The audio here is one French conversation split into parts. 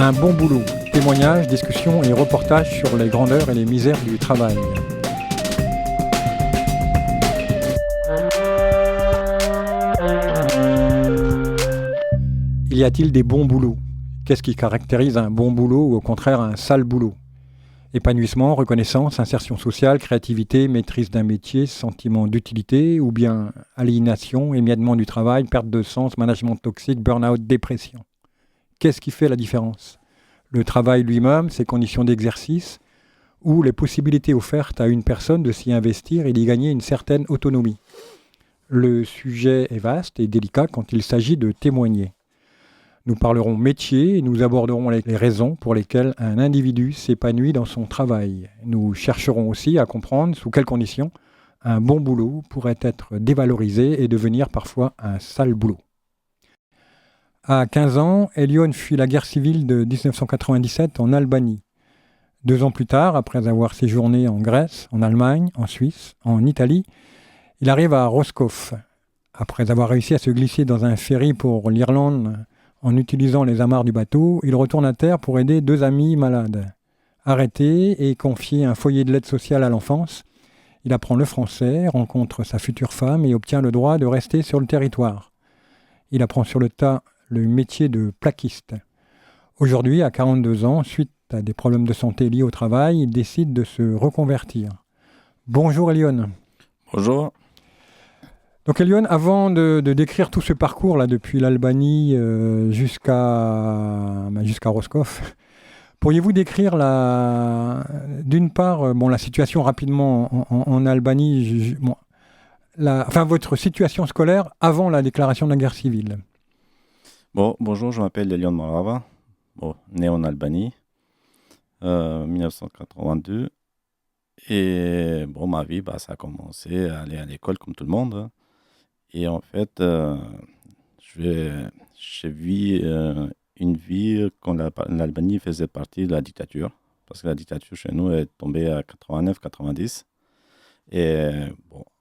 Un bon boulot, témoignages, discussions et reportages sur les grandeurs et les misères du travail. Y a-t-il des bons boulots ? Qu'est-ce qui caractérise un bon boulot ou au contraire un sale boulot ? Épanouissement, reconnaissance, insertion sociale, créativité, maîtrise d'un métier, sentiment d'utilité ou bien aliénation, émiettement du travail, perte de sens, management toxique, burn-out, dépression. Qu'est-ce qui fait la différence ? Le travail lui-même, ses conditions d'exercice ou les possibilités offertes à une personne de s'y investir et d'y gagner une certaine autonomie. Le sujet est vaste et délicat quand il s'agit de témoigner. Nous parlerons métier et nous aborderons les raisons pour lesquelles un individu s'épanouit dans son travail. Nous chercherons aussi à comprendre sous quelles conditions un bon boulot pourrait être dévalorisé et devenir parfois un sale boulot. À 15 ans, Elion fuit la guerre civile de 1997 en Albanie. 2 ans plus tard, après avoir séjourné en Grèce, en Allemagne, en Suisse, en Italie, il arrive à Roscoff. Après avoir réussi à se glisser dans un ferry pour l'Irlande, en utilisant les amarres du bateau, il retourne à terre pour aider 2 amis malades. Arrêté et confié à un foyer de l'aide sociale à l'enfance, il apprend le français, rencontre sa future femme et obtient le droit de rester sur le territoire. Il apprend sur le tas le métier de plaquiste. Aujourd'hui, à 42 ans, suite à des problèmes de santé liés au travail, il décide de se reconvertir. Bonjour Elion. Bonjour. Donc Elion, avant de décrire tout ce parcours-là, depuis l'Albanie jusqu'à Roscoff, pourriez-vous décrire d'une part la situation rapidement en Albanie, votre situation scolaire avant la déclaration de la guerre civile? Bonjour, je m'appelle Elion Morava, né en Albanie, 1982. Et ma vie, ça a commencé à aller à l'école comme tout le monde. Et en fait, j'ai vu une vie quand l'Albanie faisait partie de la dictature. Parce que la dictature chez nous est tombée à 89-90. Et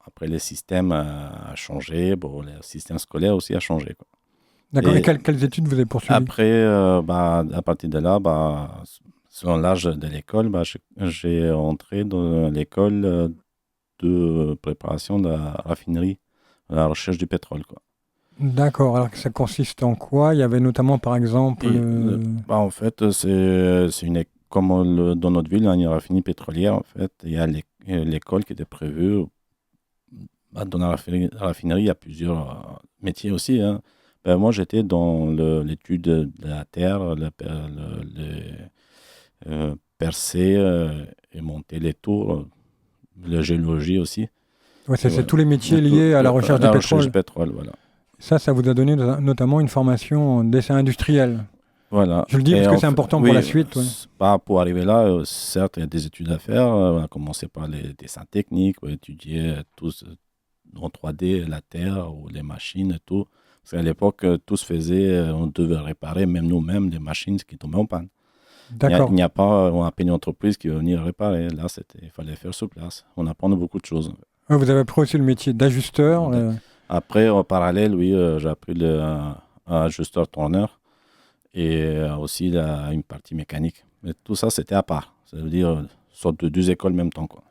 après, le système a changé. Le système scolaire aussi a changé, quoi. D'accord. Et quelles études vous avez poursuivies ? Après, à partir de là, selon l'âge de l'école, j'ai entré dans l'école de préparation de la raffinerie, la recherche du pétrole, quoi. D'accord. Alors ça consiste en quoi ? Il y avait notamment, par exemple... En fait, c'est comme dans notre ville, il y a une raffinerie pétrolière. En fait, il y a l'école qui était prévue. Dans la raffinerie, il y a plusieurs métiers aussi, hein. Moi, j'étais dans l'étude de la terre, percer et monter les tours, la géologie aussi. Ouais, c'est tous les métiers liés à la recherche du pétrole. Recherche du pétrole, voilà. Ça vous a donné notamment une formation en dessin industriel. Voilà. Je le dis parce que c'est important pour la suite. Ouais. Pour arriver là, certes, il y a des études à faire. On a commencé par les dessins techniques, on a étudié tous en 3D, la terre ou les machines et tout. Parce qu'à l'époque, tout se faisait, on devait réparer, même nous-mêmes, des machines qui tombaient en panne. D'accord. Il n'y a pas un pays d'entreprise qui va venir réparer. Là, il fallait faire sur place. On apprend beaucoup de choses. Ouais, vous avez appris aussi le métier d'ajusteur. Après, en parallèle, oui, j'ai appris ajusteur tourneur et aussi une partie mécanique. Mais tout ça, c'était à part. Ça veut dire sorte de 2 écoles en même temps, quoi.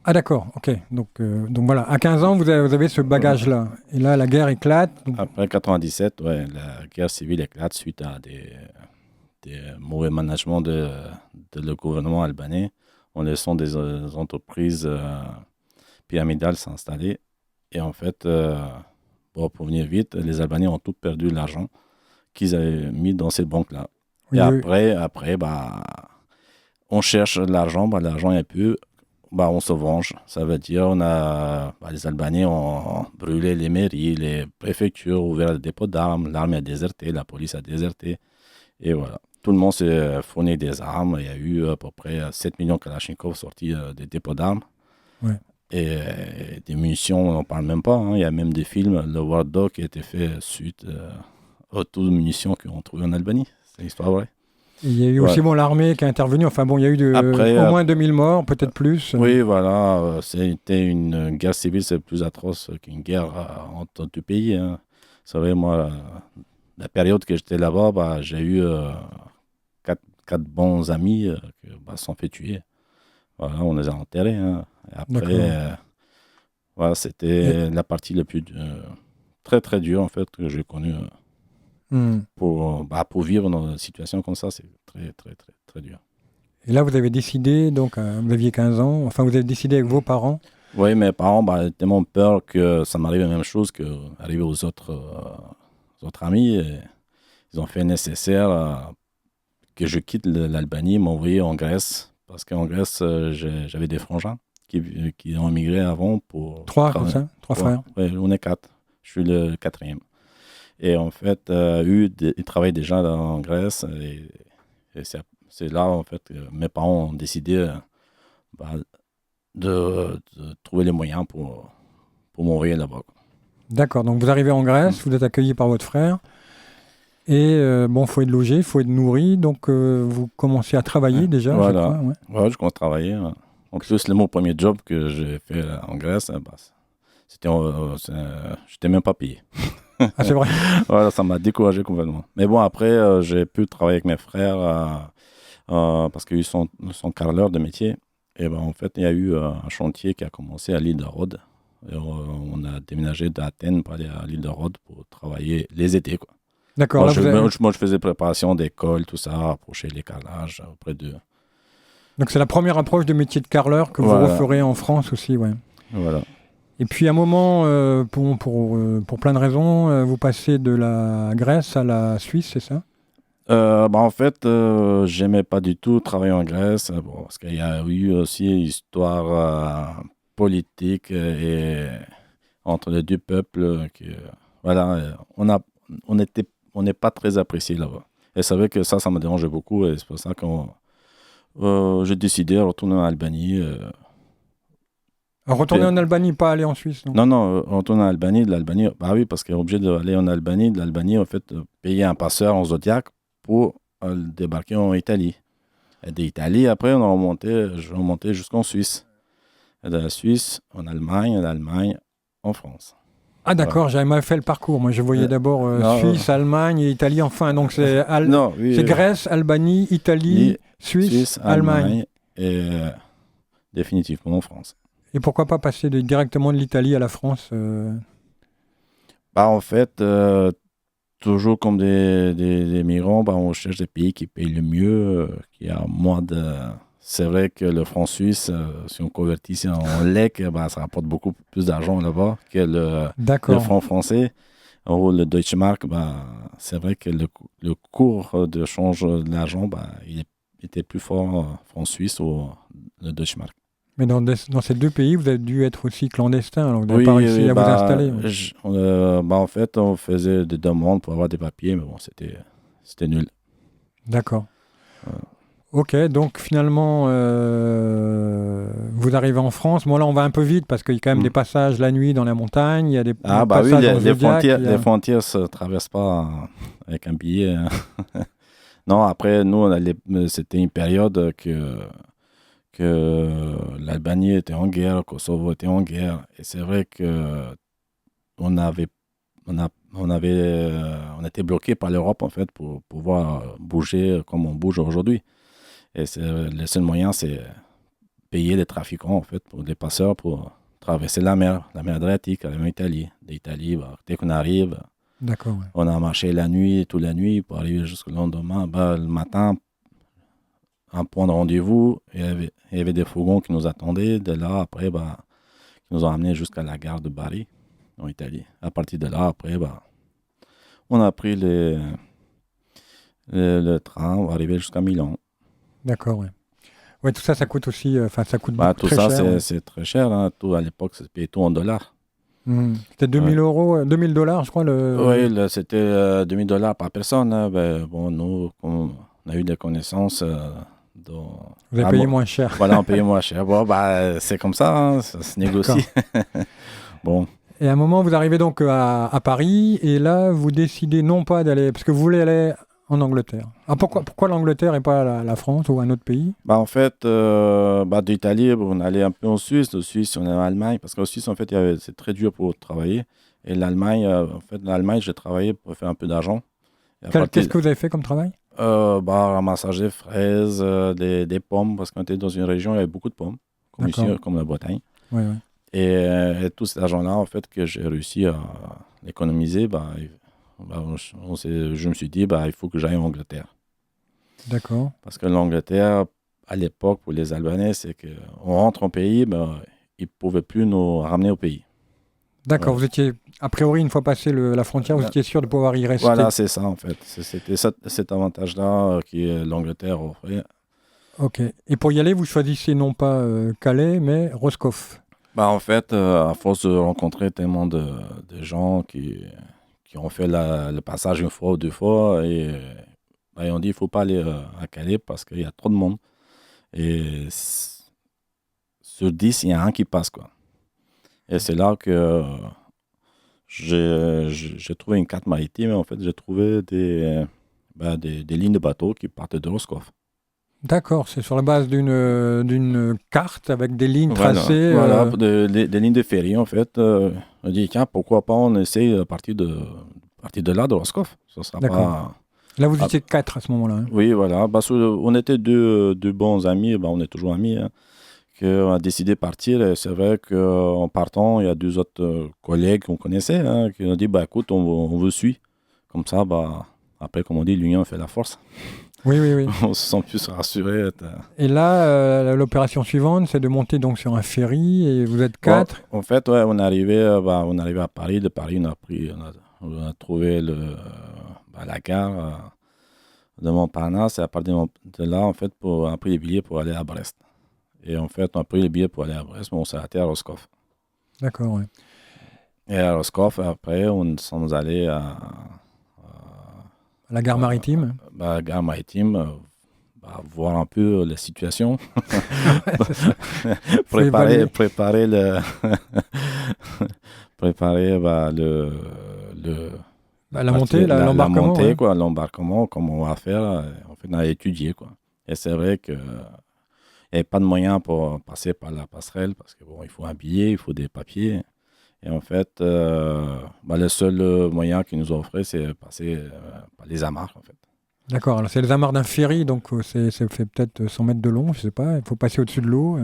Ah d'accord, ok. Donc voilà, à 15 ans, vous avez ce bagage-là. Et là, la guerre éclate. Après 97, la guerre civile éclate suite à des mauvais managements de le gouvernement albanais, en laissant des entreprises pyramidales s'installer. Et en fait, pour venir vite, les Albanais ont tout perdu l'argent qu'ils avaient mis dans ces banques-là. Oui, et après, on cherche l'argent, l'argent est plus... on se venge. Ça veut dire les Albanais ont brûlé les mairies, les préfectures, ouvert des dépôts d'armes, l'armée a déserté, la police a déserté. Et voilà. Tout le monde s'est fourni des armes. Il y a eu à peu près 7 millions de Kalachnikov sortis des dépôts d'armes. Ouais. Et des munitions, on n'en parle même pas, hein. Il y a même des films, le War Dog, qui a été fait suite aux taux de munitions qu'on trouve en Albanie. C'est une histoire vraie. Il y a eu aussi l'armée qui a intervenu. Enfin il y a eu au moins 2000 morts, peut-être plus. Oui, voilà. C'était une guerre civile, c'est plus atroce qu'une guerre entre 2 pays, hein. Vous savez, moi, la période que j'étais là-bas, j'ai eu 4 quatre bons amis qui se sont fait tuer. Voilà, on les a enterrés. Hein. Et après, voilà, c'était la partie la plus très très dure en fait que j'ai connue. Pour vivre dans une situation comme ça, c'est très très très très dur. Et là, vous avez décidé, donc vous aviez 15 ans, enfin vous avez décidé avec vos parents. Oui, mes parents avaient tellement peur que ça m'arrive la même chose qu'arriver aux autres amis. Et ils ont fait nécessaire que je quitte l'Albanie, m'envoyer en Grèce. Parce qu'en Grèce, j'avais des frangins qui ont immigré avant pour... Trois, comme ça? Trois frères? Oui, on est quatre. Je suis le quatrième. Et en fait, eux, ils travaillent déjà en Grèce. Et c'est là, en fait, que mes parents ont décidé de trouver les moyens pour m'envoyer là-bas. D'accord. Donc, vous arrivez en Grèce, vous êtes accueilli par votre frère. Et bon, il faut être logé, il faut être nourri. Donc, vous commencez à travailler déjà, voilà. je crois. Ouais. Ouais, je commence à travailler. Ouais. En plus, mon premier job que j'ai fait en Grèce, j'étais même pas payé. Ah, c'est vrai. Voilà, ça m'a découragé complètement. Mais bon, après, j'ai pu travailler avec mes frères parce qu'ils sont carreleurs de métier. Et en fait, il y a eu un chantier qui a commencé à l'île de Rhodes. Et on a déménagé d'Athènes pour aller à l'île de Rhodes pour travailler les étés, quoi. D'accord. Moi, je faisais préparation d'école, tout ça, approcher les carrelages auprès d'eux. Donc, c'est la première approche de métier de carreleur que vous referez en France aussi, ouais. Voilà. Et puis, à un moment, pour plein de raisons, vous passez de la Grèce à la Suisse, c'est ça? En fait, j'aimais pas du tout travailler en Grèce, parce qu'il y a eu aussi une histoire politique entre les deux peuples. On n'est pas très apprécié là-bas. Et c'est vrai que ça me dérangeait beaucoup. Et c'est pour ça que j'ai décidé de retourner en Albanie. Retourner en Albanie, pas aller en Suisse, non? Non, retourner en Albanie. De l'Albanie, oui, parce qu'il est obligé d'aller en Albanie. De l'Albanie, en fait, payer un passeur en Zodiac pour débarquer en Italie. Et d'Italie, après, je remontais jusqu'en Suisse. Et de la Suisse, en Allemagne, en France. Ah d'accord, j'avais mal fait le parcours. Moi, je voyais d'abord Suisse, Allemagne et Italie. Enfin, donc c'est Grèce, Albanie, Italie, Suisse, Allemagne. Et définitivement en France. Et pourquoi pas passer directement de l'Italie à la France En fait, toujours comme des migrants, on cherche des pays qui payent le mieux, qui a moins de... C'est vrai que le franc suisse, si on convertit en lek, ça rapporte beaucoup plus d'argent là-bas que le franc français. Ou le Deutsche Mark, c'est vrai que le cours de change de l'argent, il était plus fort en franc suisse ou le Deutsche Mark. Mais dans ces deux pays, vous avez dû être aussi clandestin, alors vous n'avez pas réussi à vous installer. En fait, on faisait des demandes pour avoir des papiers, mais bon, c'était nul. D'accord. Ok, donc finalement, vous arrivez en France. Bon, là, on va un peu vite parce qu'il y a quand même des passages la nuit dans la montagne. Il y a des passages dans le Zodiac. Les frontières ne se traversent pas avec un billet. Hein. Non, après, nous, c'était une période que l'Albanie était en guerre, le Kosovo était en guerre. Et c'est vrai qu'on était bloqué par l'Europe, en fait, pour pouvoir bouger comme on bouge aujourd'hui. Et le seul moyen, c'est payer les trafiquants, en fait, pour les passeurs, pour traverser la mer Adriatique, aller en Italie. D'Italie, dès qu'on arrive, on a marché toute la nuit pour arriver jusqu'au lendemain. Le matin, un point de rendez-vous, il y avait des fourgons qui nous attendaient. De là, après, qui nous ont amenés jusqu'à la gare de Bari, en Italie. À partir de là, après, on a pris le train pour arriver jusqu'à Milan. D'accord, ouais. Ouais, tout ça, ça coûte aussi, ça coûte tout très ça, cher. C'est très cher. Hein. Tout, à l'époque, c'était payé tout en dollars. C'était 2000 euros, 2000 $, je crois. Oui, c'était 2000 $ par personne. Hein. Nous, on a eu des connaissances. Vous avez payé moins cher. Voilà, on payait moins cher. Bon, c'est comme ça, hein, ça se négocie. Bon. Et à un moment, vous arrivez donc à Paris, et là, vous décidez non pas d'aller, parce que vous voulez aller en Angleterre. Ah, pourquoi l'Angleterre et pas la France ou un autre pays? En fait, d'Italie, on allait un peu en Suisse. De Suisse, on est en Allemagne, parce qu'en Suisse, en fait, c'est très dur pour travailler. Et l'Allemagne, j'ai travaillé pour faire un peu d'argent. Qu'est-ce que vous avez fait comme travail? Ramassage des fraises, des pommes, parce qu'on était dans une région où il y avait beaucoup de pommes, comme ici, D'accord. comme la Bretagne. Ouais, ouais. Et tout cet argent-là, en fait, que j'ai réussi à économiser, je me suis dit, il faut que j'aille en Angleterre. D'accord. Parce que l'Angleterre, à l'époque, pour les Albanais, c'est qu'on rentre en pays, ils ne pouvaient plus nous ramener au pays. D'accord, Ouais. vous étiez, a priori, une fois passé la frontière, vous étiez sûr de pouvoir y rester. Voilà, c'est ça, en fait. C'était cet avantage-là que l'Angleterre offrait. Ok. Et pour y aller, vous choisissez non pas Calais, mais Roscoff. En fait, à force de rencontrer tellement de gens qui ont fait le passage une fois ou deux fois, et ils ont dit il ne faut pas aller à Calais parce qu'il y a trop de monde. Et sur 10, il y a un qui passe, quoi. Et c'est là que j'ai trouvé une carte maritime. Et en fait, j'ai trouvé des lignes de bateaux qui partent de Roscoff. D'accord, c'est sur la base d'une carte avec des lignes Voilà, tracées. voilà, des lignes de ferry, en fait. On dit, tiens, pourquoi pas on essaye à partir de là, de Roscoff. Ça sera D'accord. pas... Là, vous Ah, étiez 4 à ce moment-là, hein. oui, voilà. On était deux bons amis, on est toujours amis, hein, qu'on a décidé de partir. Et c'est vrai qu'en partant, il y a deux autres collègues qu'on connaissait, hein, qui ont dit, écoute, on vous suit. Comme ça, après, comme on dit, l'union fait la force. Oui, oui, oui. On se sent plus rassuré. Et là, l'opération suivante, c'est de monter donc sur un ferry et vous êtes Bon, 4. en fait, ouais, on est arrivé à Paris. De Paris, on a trouvé la gare de Montparnasse. Et à partir de là, en fait, on a pris les billets pour aller à Brest. Et en fait, on a pris les billets pour aller à Brest, mais on s'est arrêté à Roscoff. D'accord, ouais. Et à Roscoff, après, on sommes allés à La gare maritime. la gare maritime, voir un peu la situation. C'est ça. Faut préparer, évaluer. préparer le, préparer La montée, la l'embarquement, montée, ouais. quoi, l'embarquement, comment on va faire. En fait, on a étudié, quoi. Et c'est vrai que il n'y avait pas de moyen pour passer par la passerelle parce que il faut un billet, il faut des papiers. Et en fait, le seul moyen qu'ils nous ont offert, c'est passer par les amarres, en fait. D'accord, alors c'est les amarres d'un ferry, donc ça fait peut-être 100 mètres de long, je sais pas. Il faut passer au-dessus de l'eau.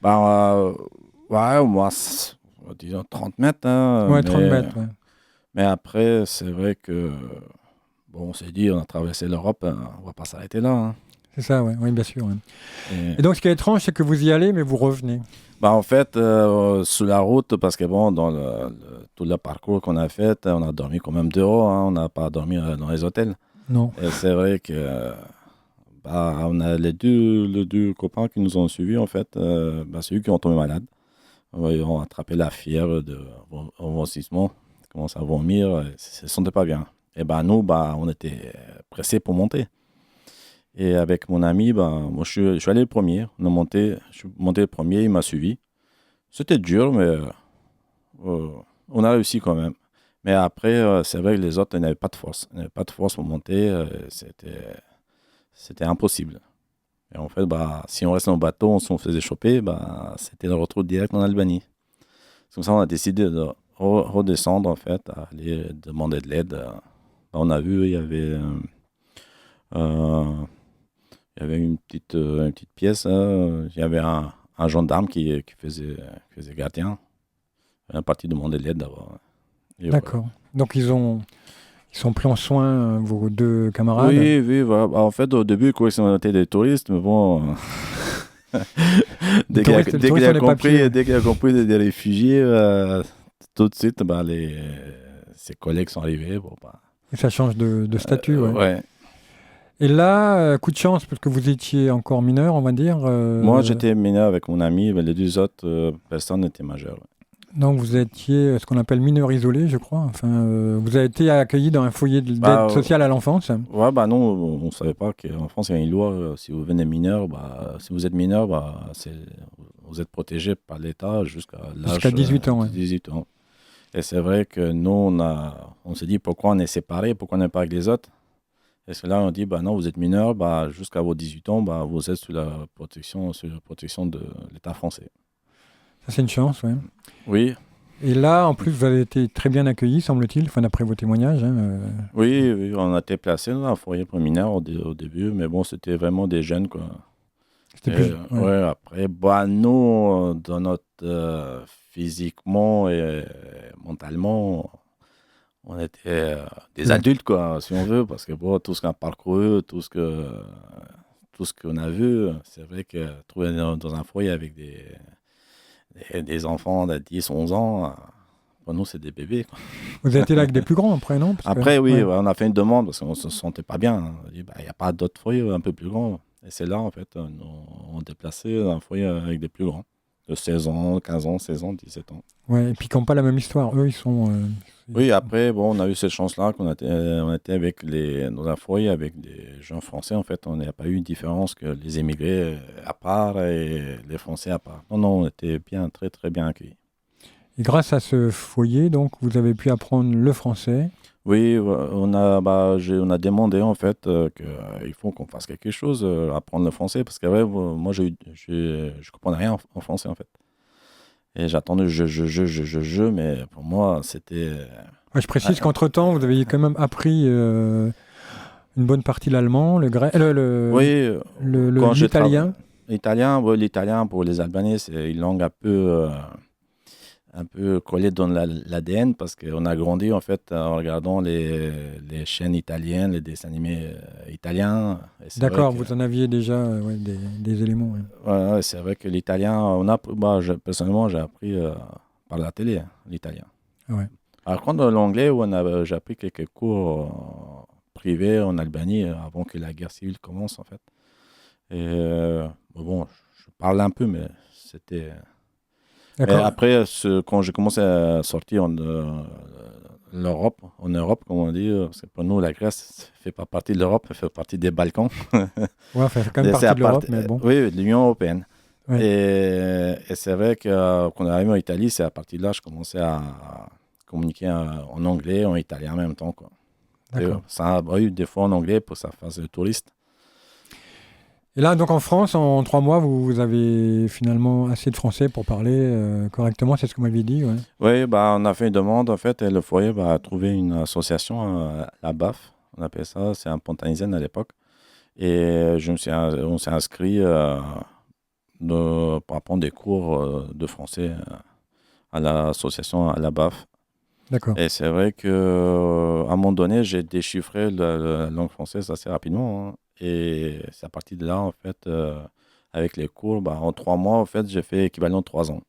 Ouais, au moins, disons 30 mètres, hein, Ouais, 30 mètres, ouais. mais après, c'est vrai que, on s'est dit, on a traversé l'Europe, hein, on va pas s'arrêter là, hein. C'est ça, ouais. Oui, bien sûr, ouais. Et, Et donc, ce qui est étrange, c'est que vous y allez, mais vous revenez. en fait, sur la route, parce que dans tout le parcours qu'on a fait, on a dormi quand même dehors, hein, on n'a pas dormi dans les hôtels. Non. Et c'est vrai que on a les deux copains qui nous ont suivis, en fait, c'est eux qui ont tombé malades. Ils ont attrapé la fièvre de vomissement, ils commencent à vomir, ils ne se sentaient pas bien. Et nous, on était pressés pour monter. Et avec mon ami, moi, je suis allé le premier. Je suis monté le premier, il m'a suivi. C'était dur, mais on a réussi quand même. Mais après, c'est vrai que les autres n'avaient pas de force. Ils n'avaient pas de force pour monter. C'était impossible. Et en fait, si on restait dans le bateau, on se faisait choper, c'était le retour direct en Albanie. C'est comme ça, on a décidé de redescendre, en fait, à aller demander de l'aide. On a vu, il y avait une petite pièce. Il y avait un gendarme qui faisait gardien. On est parti demander de l'aide d'abord. Et voilà. D'accord. Donc, ils sont pris en soin, vos deux camarades. Oui, oui, voilà. En fait, au début, quoi, on était des touristes, mais bon. Dès qu'il a compris, des réfugiés, tout de suite, ses collègues sont arrivés. Et ça change de statut, ouais. Ouais. Et là, coup de chance, parce que vous étiez encore mineur, on va dire. Moi, j'étais mineur avec mon ami, mais les deux autres personnes étaient majeures. Ouais. Donc, vous étiez ce qu'on appelle mineur isolé, je crois. Enfin, vous avez été accueilli dans un foyer d'aide sociale à l'enfance. Ouais, non, on ne savait pas qu'en France, il y a une loi, si vous venez mineur, si vous êtes mineur, vous êtes protégé par l'État jusqu'à l'âge... Jusqu'à 18 ans, ouais. 18 ans. Et c'est vrai que nous, on s'est dit, pourquoi on est séparés, pourquoi on n'est pas avec les autres? Et c'est là on dit, non, vous êtes mineur, jusqu'à vos 18 ans, vous êtes sous la protection de l'État français. Ça, c'est une chance, ouais. Oui. Et là, en plus, vous avez été très bien accueillis, semble-t-il, enfin, d'après vos témoignages. Hein, Oui, on a été placés dans un foyer pour mineurs au début, mais bon, c'était vraiment des jeunes, quoi. C'était plus. Ouais. Ouais, après, bah, nous, dans notre physiquement et mentalement, on était des Ouais. adultes, quoi, si on veut, parce que bon, tout ce qu'on a parcouru, tout ce qu'on a vu, c'est vrai que trouver dans un foyer avec des enfants de 10, 11 ans, pour nous, c'est des bébés, quoi. Vous avez été là avec des plus grands après, non? Parce que, Après, oui, ouais. on a fait une demande parce qu'on ne se sentait pas bien. On a dit, bah, il n'y a pas d'autres foyers un peu plus grands. Et c'est là, en fait, on déplaçait un foyer avec des plus grands, de 16 ans, 15 ans, 16 ans, 17 ans. Ouais, et puis qui n'ont pas la même histoire. Eux, ils sont. Oui, après, bon, on a eu cette chance-là on était dans un foyer avec des gens français. En fait, on n'a pas eu une différence que les émigrés à part et les Français à part. Non, non, on était bien, très, très bien accueillis. Et grâce à ce foyer, donc, vous avez pu apprendre le français. Oui, on a demandé en fait qu'il faut qu'on fasse quelque chose, apprendre le français, parce que ouais, moi je comprenais rien en français en fait. Et j'attendais mais pour moi c'était. Ouais, je précise qu'entre-temps, vous avez quand même appris une bonne partie l'allemand, le grec, Oui, quand j'ai l'italien. Italien, ouais, l'italien pour les Albanais c'est une langue un peu collé dans l'ADN parce qu'on a grandi en fait en regardant les chaînes italiennes, les dessins animés italiens. Et c'est vrai D'accord, que, vous en aviez déjà ouais, des éléments. Ouais. ouais, c'est vrai que l'italien, personnellement, j'ai appris par la télé, hein, l'italien. Ouais. Par contre, l'anglais, j'ai appris quelques cours privés en Albanie avant que la guerre civile commence en fait. Et bon, je parle un peu, mais c'était. Et D'accord. après, quand j'ai commencé à sortir en Europe, comme on dit, parce que pour nous, la Grèce ne fait pas partie de l'Europe, elle fait partie des Balkans. Ouais, ça fait quand même Et c'est partie de l'Europe, mais bon. oui, de l'Union européenne. Ouais. Et c'est vrai que quand on est arrivé en Italie, c'est à partir de là que je commençais à communiquer en anglais, en italien en même temps, quoi. Et, D'accord. ça a eu des fois en anglais pour sa phase de touriste. Et là, donc en France, en 3 mois, vous avez finalement assez de français pour parler correctement, c'est ce que vous m'aviez dit. Ouais. Oui, on a fait une demande, en fait, et le foyer a trouvé une association, la BAF, on appelait ça, c'est un Pontanisienne à l'époque. Et on s'est inscrit pour apprendre des cours de français à l'association, à la BAF. D'accord. Et c'est vrai qu'à un moment donné, j'ai déchiffré la langue française assez rapidement, hein. Et c'est à partir de là, en fait, avec les cours, en 3 mois, en fait, j'ai fait équivalent de 3 ans.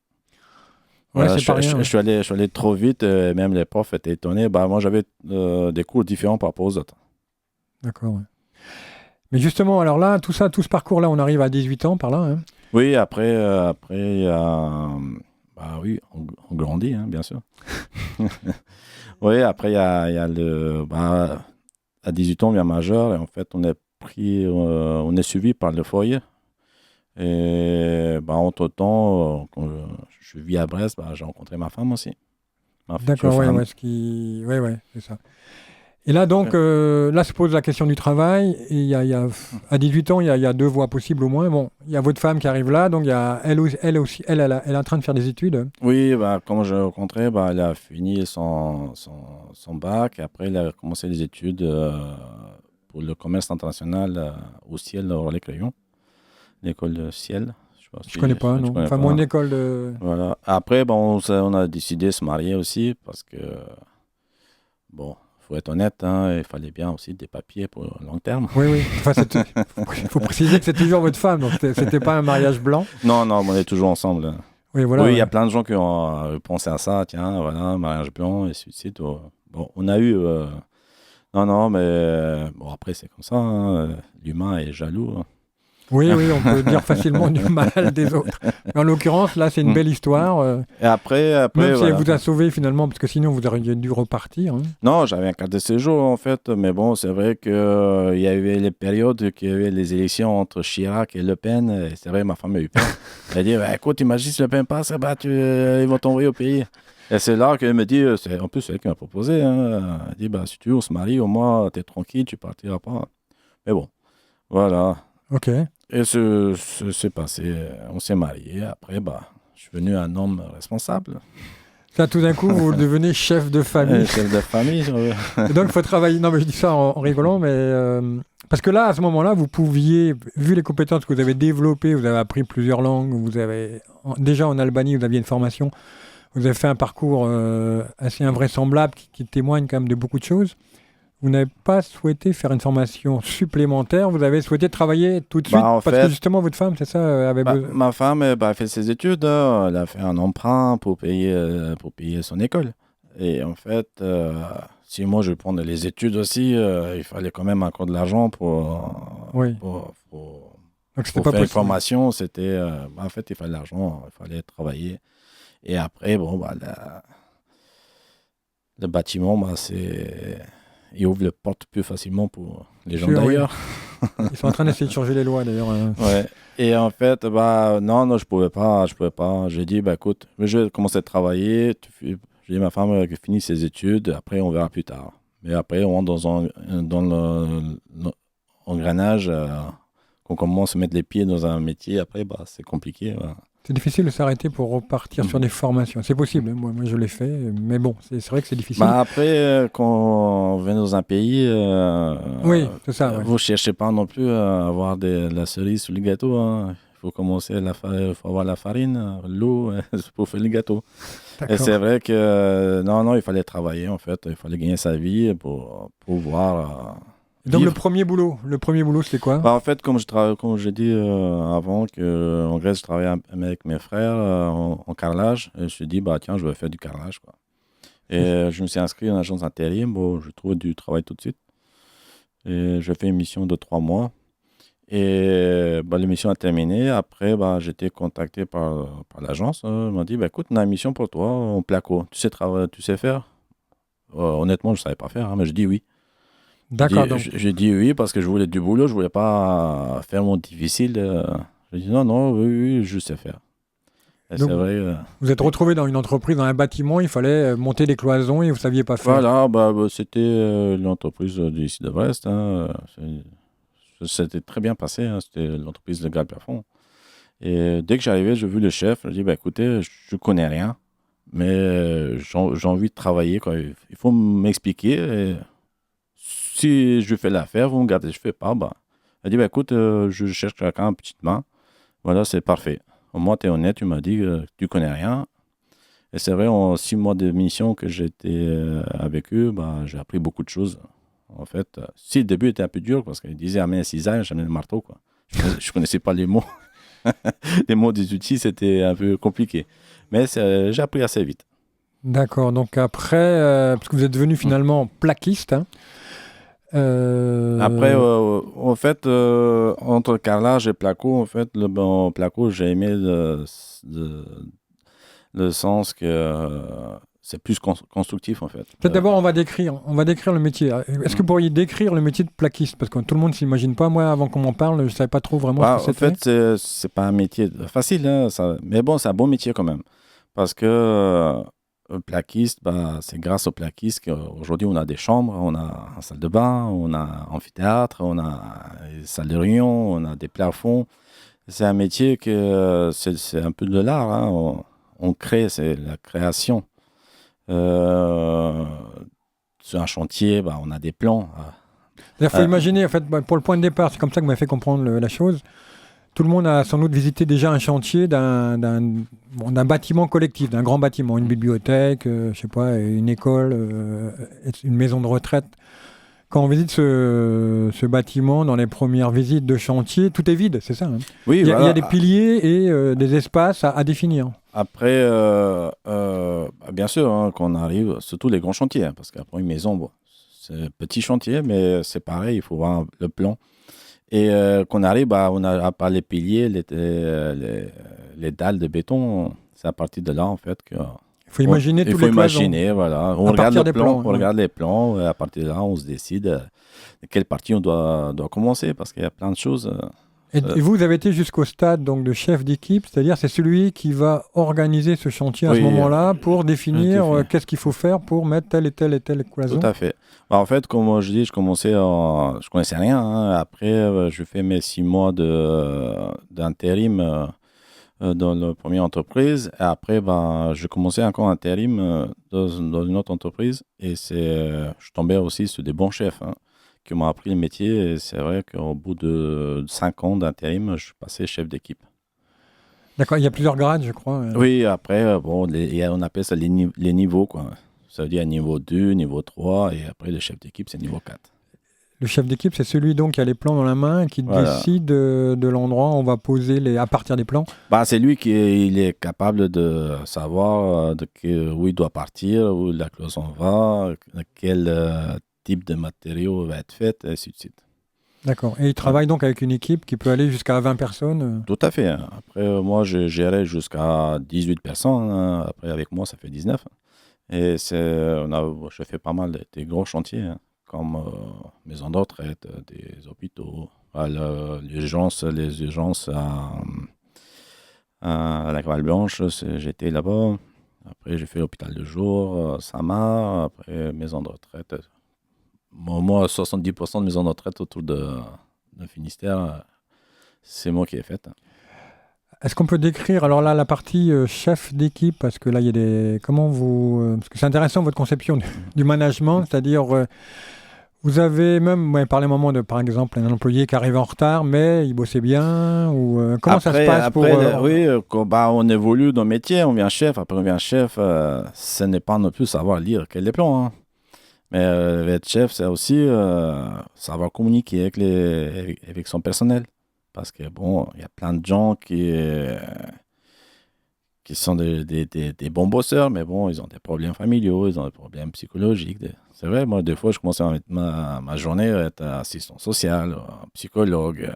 Ouais, Voilà, c'est pas rien. Ouais. je suis allé trop vite, même les profs étaient étonnés. Moi, j'avais des cours différents par rapport aux autres. D'accord. Ouais. Mais justement, alors là, tout ce parcours-là, on arrive à 18 ans par là. Hein. Oui, après, il y a, oui, on grandit, hein, bien sûr. Oui, après, il y a à 18 ans, on devient majeur, et en fait, on est suivi par le foyer. Et entre-temps, quand je vis à Brest, j'ai rencontré ma femme aussi. Ma future D'accord, ouais, femme. ouais, c'est ça. Et là, donc, là se pose la question du travail. Et à 18 ans, il y a 2 voies possibles au moins. Bon, il y a votre femme qui arrive là, donc il y a elle aussi, elle est en train de faire des études. Oui, comme je l'ai rencontré, elle a fini son bac. Après, elle a commencé les études pour le commerce international au Ciel, au Relais-Crayon, l'école de Ciel. Je sais pas Je connais pas, tu non. connais Enfin, mon pas. école de... Voilà. Après, on a décidé de se marier aussi parce que, bon, faut être honnête, hein, il fallait bien aussi des papiers pour le long terme. Oui. Enfin, il faut préciser que c'est toujours votre femme, donc c'était pas un mariage blanc. Non, on est toujours ensemble. Oui, voilà. Oui, il y Ouais. a plein de gens qui ont pensé à ça, tiens, voilà, mariage blanc, et ainsi de suite. Bon, on a eu. Non, mais bon, après, c'est comme ça, hein, l'humain est jaloux, hein. Oui, on peut dire facilement du mal des autres. Mais en l'occurrence, là, c'est une belle histoire. Et après, Même si elle voilà. vous a sauvé finalement, parce que sinon vous auriez dû repartir. Hein. Non, j'avais un carte de séjour, en fait, mais bon, c'est vrai qu'il y avait les périodes qu'il y avait les élections entre Chirac et Le Pen, et c'est vrai, ma femme a eu peur. Elle a dit, écoute, imagine si Le Pen passe, ils vont t'envoyer au pays. Et c'est là qu'elle me dit, en plus, c'est elle qui m'a proposé, hein. Elle dit, si tu veux, on se marie, au moins, t'es tranquille, tu partiras pas. Mais bon, voilà. Ok. Et c'est passé, on s'est mariés. Après, je suis devenu un homme responsable. Ça, tout d'un coup, vous devenez chef de famille. Chef de famille. Et donc, il faut travailler. Non, mais je dis ça en rigolant, mais parce que là, à ce moment-là, vous pouviez, vu les compétences que vous avez développées, vous avez appris plusieurs langues, déjà en Albanie, vous aviez une formation, vous avez fait un parcours assez invraisemblable qui témoigne quand même de beaucoup de choses. Vous n'avez pas souhaité faire une formation supplémentaire, vous avez souhaité travailler tout de suite, parce que justement, votre femme, c'est ça, avait besoin. Ma femme a fait ses études, elle a fait un emprunt pour payer son école. Et en fait, si moi je prends les études aussi, il fallait quand même encore de l'argent pour faire une formation. C'était, en fait, il fallait de l'argent, il fallait travailler. Et après, le bâtiment, il ouvre les portes plus facilement pour les gens d'ailleurs. Oui. Ils sont en train d'essayer de changer les lois d'ailleurs. Ouais. Et en fait, non, je pouvais pas. J'ai dit, écoute, je vais commencer à travailler. J'ai dit à ma femme qu'elle finisse ses études, après on verra plus tard. Mais après, on rentre dans l'engrenage, qu'on commence à mettre les pieds dans un métier, après, c'est compliqué. C'est difficile de s'arrêter pour repartir sur des formations. C'est possible, moi je l'ai fait, mais bon, c'est vrai que c'est difficile. Après, quand on vient dans un pays, oui, c'est ça, vous ne cherchez pas non plus à avoir de la cerise sur le gâteau. Hein. Il faut commencer, il faut avoir la farine, l'eau pour faire le gâteau. Et c'est vrai que non, il fallait travailler en fait, il fallait gagner sa vie pour pouvoir... Donc le premier boulot, c'était quoi? En fait, comme j'ai dit avant, en Grèce, je travaillais avec mes frères en carrelage. Et je me suis dit, tiens, je vais faire du carrelage, quoi. Et je me suis inscrit en agence intérim. Bon, je trouvais du travail tout de suite. Et j'ai fait une mission de 3 mois. Et l'émission a terminé. Après, j'ai été contacté par l'agence. Ils m'ont dit, écoute, on a une mission pour toi en placo. Tu sais faire? Honnêtement, je ne savais pas faire, hein, mais je dis oui. D'accord. J'ai dit oui parce que je voulais du boulot, je voulais pas faire mon difficile. J'ai dit non, oui, je sais faire. Et donc, c'est vrai. Vous êtes retrouvé dans une entreprise, dans un bâtiment, il fallait monter des cloisons et vous saviez pas faire. Voilà, c'était l'entreprise d'ici de Brest. Hein. C'était très bien passé, hein. C'était l'entreprise de Gare Plafond. Et dès que j'arrivais, j'ai vu le chef, je lui ai dit écoutez, je connais rien, mais j'ai envie de travailler, quoi. Il faut m'expliquer. Et si je fais l'affaire, vous me gardez, je ne fais pas. Elle dit, écoute, je cherche quelqu'un en petite main. Voilà, c'est parfait. Au moins, tu es honnête, tu m'as dit que tu ne connais rien. Et c'est vrai, en 6 mois de mission que j'étais avec eux, j'ai appris beaucoup de choses. En fait, si le début était un peu dur, parce qu'ils disaient, amène un cisaille, j'amène le marteau, quoi. Je ne connaissais pas les mots. Les mots des outils, c'était un peu compliqué. Mais j'ai appris assez vite. D'accord, donc après, parce que vous êtes devenu finalement plaquiste, hein. Après, en fait, entre carrelage et placo, en fait, placo, j'ai aimé le sens que c'est plus constructif, en fait. Peut-être d'abord, on va décrire le métier. Est-ce que vous pourriez décrire le métier de plaquiste? Parce que tout le monde ne s'imagine pas. Moi, avant qu'on m'en parle, je ne savais pas trop vraiment ce que c'était. En fait, c'est pas un métier facile, hein, mais bon, c'est un bon métier quand même. Parce que... plaquiste, c'est grâce aux plaquistes qu'aujourd'hui on a des chambres, on a une salle de bain, on a un amphithéâtre, on a une salle de réunion, on a des plafonds. C'est un métier que c'est un peu de l'art, hein. On crée, c'est la création. Sur un chantier, on a des plans. Il faut imaginer, en fait, pour le point de départ, c'est comme ça que m'a fait comprendre la chose. Tout le monde a sans doute visité déjà un chantier d'un bâtiment collectif, d'un grand bâtiment, une bibliothèque, je sais pas, une école, une maison de retraite. Quand on visite ce bâtiment, dans les premières visites de chantier, tout est vide, c'est ça, hein? Oui, il y a des piliers et des espaces à définir. Après, bien sûr, hein, quand on arrive, surtout les grands chantiers, hein, parce qu'après une maison, c'est un petit chantier, mais c'est pareil, il faut voir le plan. Et quand on arrive, on a à part les piliers, les dalles de béton. C'est à partir de là, en fait, que... Il faut imaginer tous les cloisons. Voilà. On regarde le plan, on regarde les plans, et à partir de là, on se décide de quelle partie on doit commencer, parce qu'il y a plein de choses. Et vous avez été jusqu'au stade donc, de chef d'équipe, c'est-à-dire c'est celui qui va organiser ce chantier à ce moment-là pour définir qu'est-ce qu'il faut faire pour mettre telle et telle cloison. Tout à fait. En fait, comme je dis, je connaissais rien, hein. Après, je fais mes 6 mois d'intérim dans la première entreprise. Et après, j'ai commencé encore intérim dans une autre entreprise. Et je tombais aussi sur des bons chefs hein, qui m'ont appris le métier. Et c'est vrai qu'au bout de 5 ans d'intérim, je suis passé chef d'équipe. D'accord, il y a plusieurs grades, je crois. Oui, après, on appelle ça les niveaux, quoi. Ça veut dire niveau 2, niveau 3, et après, le chef d'équipe, c'est niveau 4. Le chef d'équipe, c'est celui donc qui a les plans dans la main, qui Voilà. décide de l'endroit où on va poser à partir des plans. C'est lui il est capable de savoir où il doit partir, où la cloison va, quel type de matériaux va être fait, et ainsi de suite. D'accord. Et il travaille donc avec une équipe qui peut aller jusqu'à 20 personnes. Tout à fait. Hein. Après, moi, je gérais jusqu'à 18 personnes. Hein. Après, avec moi, ça fait 19. Et je fais pas mal des gros chantiers, hein, comme maisons de retraite, des hôpitaux, les urgences à la Cavale-Blanche, j'étais là-bas. Après, j'ai fait l'hôpital de jour, Samar, après maison de retraite. Moi, 70% de maisons de retraite autour de Finistère, c'est moi qui ai fait. Est-ce qu'on peut décrire, alors là, la partie chef d'équipe, parce que là, il y a des... Comment vous... parce que c'est intéressant, votre conception du management, c'est-à-dire, vous avez même parlé un moment de, par exemple, un employé qui arrive en retard, mais il bossait bien, ou comment ça se passe pour... Oui, on évolue dans le métier, on devient chef, après on devient chef, ce n'est pas non plus savoir lire quel est les plans, hein. Mais être chef, c'est aussi savoir communiquer avec son personnel. Parce que, il y a plein de gens qui sont des bons bosseurs, mais ils ont des problèmes familiaux, ils ont des problèmes psychologiques. C'est vrai, moi, des fois, je commençais à mettre ma journée à être assistant social, psychologue,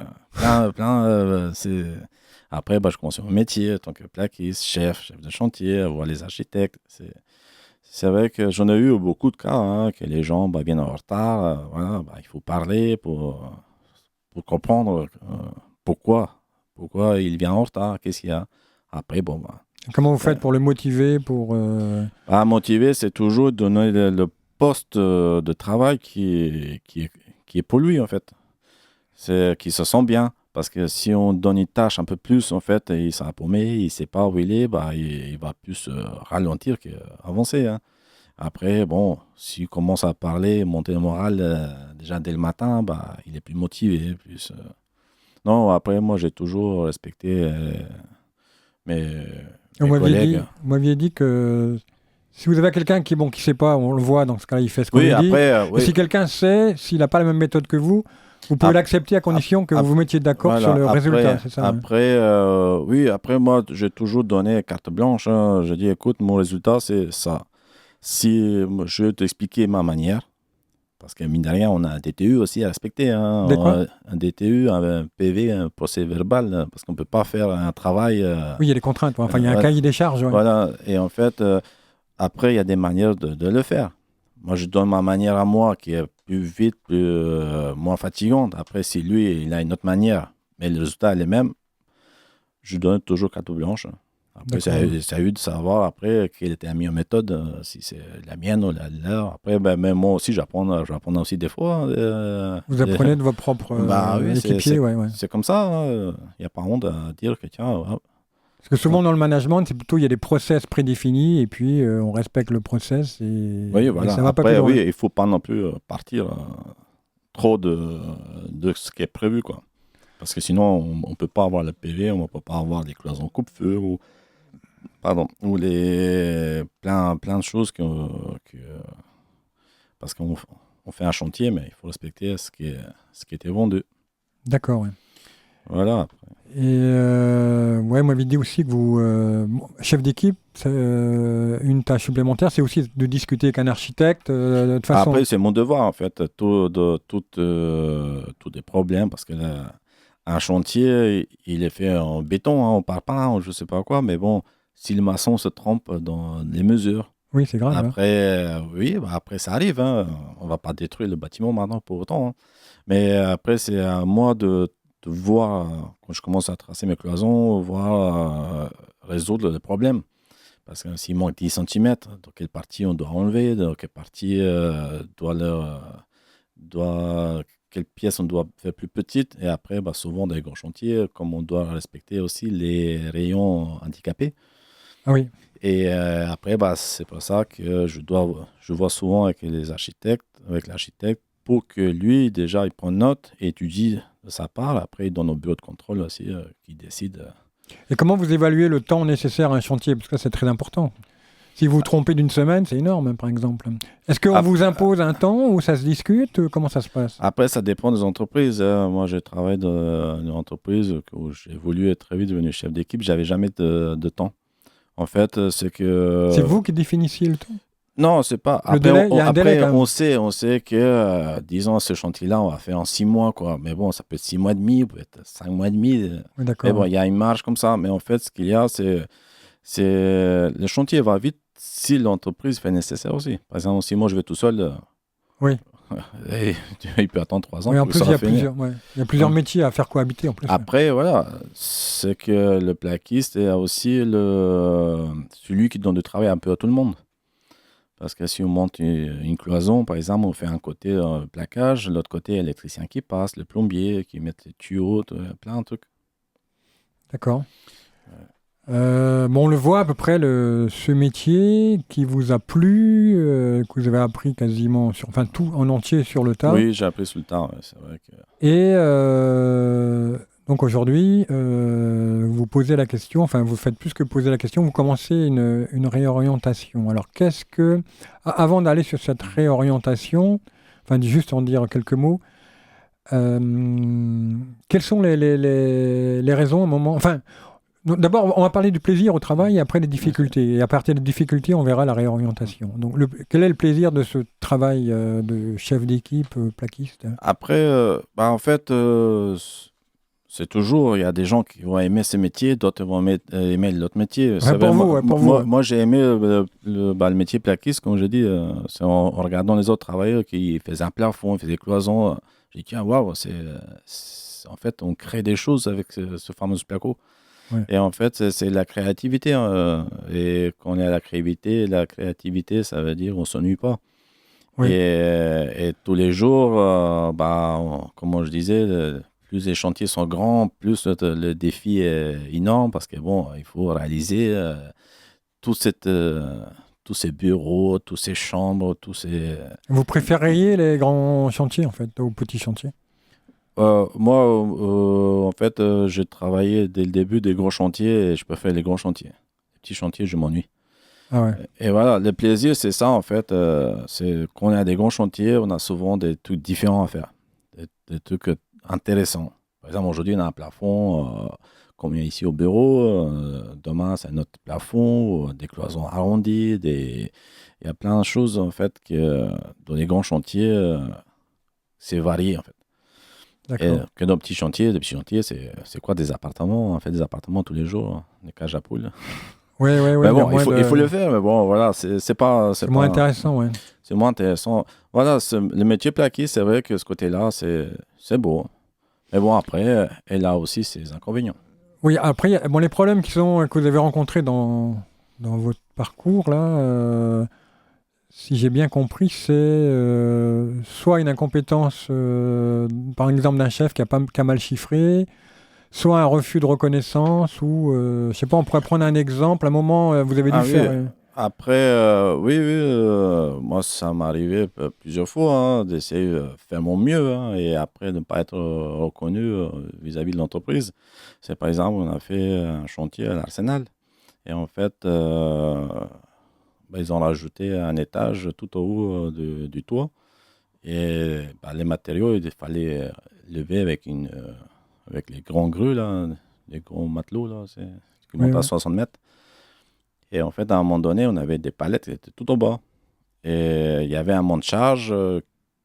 Après, je commençais mon métier en tant que plaquiste, chef de chantier, voir les architectes. C'est vrai que j'en ai eu beaucoup de cas, hein, que les gens viennent en retard. Il faut parler pour comprendre pourquoi il vient en retard, qu'est-ce qu'il y a. Après, Comment vous faites pour le motiver, pour... motiver, c'est toujours donner le poste de travail qui est pour lui, en fait. C'est qu'il se sent bien. Parce que si on donne une tâche un peu plus, en fait, il sera paumé, il ne sait pas où il est, il va plus ralentir qu'avancer. Hein. Après, s'il commence à parler, monter le moral déjà dès le matin, il est plus motivé. Non, après, moi, j'ai toujours respecté mes collègues. Vous m'aviez dit que si vous avez quelqu'un qui ne sait pas, on le voit, dans ce cas-là, il fait ce qu'on lui dit. Après, Et si quelqu'un sait, s'il n'a pas la même méthode que vous pouvez l'accepter à condition que vous vous mettiez d'accord sur le résultat, c'est ça? Après, après, moi, j'ai toujours donné carte blanche. Hein. Je dis, écoute, mon résultat, c'est ça. Si je vais t'expliquer ma manière, parce que mine de rien, on a un DTU aussi à respecter. Hein. Un DTU, un PV, un procès verbal, parce qu'on ne peut pas faire un travail... oui, il y a des contraintes. Il y a un cahier des charges. Ouais. Voilà, et en fait, après, il y a des manières de le faire. Moi, je donne ma manière à moi qui est plus vite, moins fatigante. Après, si lui, il a une autre manière, mais le résultat est le même, je donne toujours carte blanche. Après, ça a eu de savoir après quelle était la meilleure méthode, si c'est la mienne ou la leur. Après, même moi aussi, j'apprends aussi des fois. Vous apprenez de vos propres équipiers, c'est comme ça. Il n'y a pas honte à dire que tiens. Parce que souvent dans le management, c'est plutôt il y a des process prédéfinis et puis on respecte le process et, oui, voilà. Et ça va après, pas plus loin. Oui, il faut pas non plus partir trop de ce qui est prévu, quoi. Parce que sinon, on peut pas avoir le PV, on peut pas avoir des cloisons coupe-feu ou plein de choses parce qu'on fait un chantier, mais il faut respecter ce qui était vendu. D'accord, ouais. Voilà. Et moi, m'avait dit aussi que vous, chef d'équipe, une tâche supplémentaire, c'est aussi de discuter avec un architecte de façon... Après, c'est mon devoir, en fait, tous des problèmes, parce que un chantier, il est fait en béton, hein, en parpaing, je sais pas quoi, mais si le maçon se trompe dans les mesures, oui, c'est grave. Après, après ça arrive, hein, on va pas détruire le bâtiment maintenant pour autant, hein. Mais après, c'est à moi de voir, quand je commence à tracer mes cloisons, résoudre le problème. Parce que s'il manque 10 cm, dans quelle partie on doit enlever, dans quelle partie quelle pièce on doit faire plus petite. Et après, souvent dans les grands chantiers, comme on doit respecter aussi les rayons handicapés. Ah oui. Et après, c'est pour ça que je vois souvent avec l'architecte, pour que lui, déjà, il prend note et étudie de sa part. Après, il donne au bureau de contrôle aussi qui décide. Et comment vous évaluez le temps nécessaire à un chantier? Parce que c'est très important. Si vous vous trompez d'une semaine, c'est énorme, par exemple. Est-ce qu'on vous impose un temps ou ça se discute? Comment ça se passe? Après, ça dépend des entreprises. Moi, j'ai travaillé dans une entreprise où j'ai voulu être très vite devenu chef d'équipe. J'avais jamais de temps. En fait, c'est que... C'est vous qui définissiez le temps? Non, c'est pas. Le délai, il y a un délai quand même. On sait que, disons, ce chantier-là, on va faire en 6 mois, quoi. Mais bon, ça peut être 6 mois et demi, peut être 5 mois et demi. Oui, d'accord. Mais bon, il y a une marge comme ça. Mais en fait, ce qu'il y a, c'est le chantier va vite si l'entreprise fait nécessaire aussi. Par exemple, si moi je vais tout seul, oui. Et il peut attendre 3 ans. Oui, en plus, il y a plusieurs métiers à faire cohabiter. En plus. Après, voilà, c'est que le plaquiste est aussi celui qui donne du travail un peu à tout le monde. Parce que si on monte une cloison, par exemple, on fait un côté plaquage, l'autre côté électricien qui passe, le plombier qui met les tuyaux, plein de trucs. D'accord. On le voit à peu près, ce métier qui vous a plu, que vous avez appris quasiment, tout en entier sur le tas. Oui, j'ai appris sur le tas, ouais, c'est vrai que... Et donc aujourd'hui, vous posez la question, vous faites plus que poser la question, vous commencez une réorientation. Alors avant d'aller sur cette réorientation, juste en dire quelques mots, quelles sont les raisons au moment... D'abord, on va parler du plaisir au travail et après les difficultés. Et à partir des difficultés, on verra la réorientation. Donc, quel est le plaisir de ce travail de chef d'équipe, plaquiste? Après, en fait, c'est toujours, il y a des gens qui vont aimer ce métier, d'autres vont aimer l'autre métier. Moi, j'ai aimé le métier plaquiste, comme je dis, c'est en regardant les autres travailleurs qui faisaient un plafond, ils faisaient des cloisons. J'ai dit, tiens, waouh, en fait, on crée des choses avec ce fameux placo. Ouais. Et en fait, c'est la créativité. Et quand on est à la créativité, ça veut dire on ne s'ennuie pas. Oui. Et tous les jours, comme je disais, plus les chantiers sont grands, plus le défi est énorme parce que il faut réaliser tous ces bureaux, tous ces chambres, tous ces... Vous préfériez les grands chantiers, en fait, aux petits chantiers? Moi, en fait, j'ai travaillé dès le début des gros chantiers et je préfère les grands chantiers. Les petits chantiers, je m'ennuie. Ah ouais. Et voilà, le plaisir, c'est ça, en fait. C'est qu'on a des grands chantiers, on a souvent des trucs différents à faire, des trucs intéressants. Par exemple, aujourd'hui, on a un plafond, comme il y a ici au bureau. Demain, c'est un autre plafond, des cloisons arrondies. Il y a plein de choses, en fait, que dans les grands chantiers, c'est varié, en fait. Et que dans les petits chantiers, c'est quoi des appartements? On fait des appartements tous les jours, hein, des cages à poules. Oui. Mais bon, il faut le faire, mais bon, voilà, c'est moins intéressant, ouais. C'est moins intéressant. Voilà, le métier plaqué, c'est vrai que ce côté-là, c'est beau. Mais bon, après, elle a aussi ses inconvénients. Oui, après, les problèmes que vous avez rencontrés dans votre parcours, là, si j'ai bien compris, c'est soit une incompétence, par exemple, d'un chef qui a mal chiffré, soit un refus de reconnaissance, ou, je sais pas, on pourrait prendre un exemple. À un moment, vous avez dû faire... Oui. Après, oui, moi, ça m'est arrivé plusieurs fois d'essayer de faire mon mieux et après de ne pas être reconnu vis-à-vis de l'entreprise. C'est par exemple, on a fait un chantier à l'Arsenal et en fait, ils ont rajouté un étage tout au haut du toit et les matériaux, il fallait lever avec les grands grues, là, les gros matelots là, qui montent à 60 mètres. Et en fait, à un moment donné, on avait des palettes qui étaient tout au bas. Et il y avait un monte-charge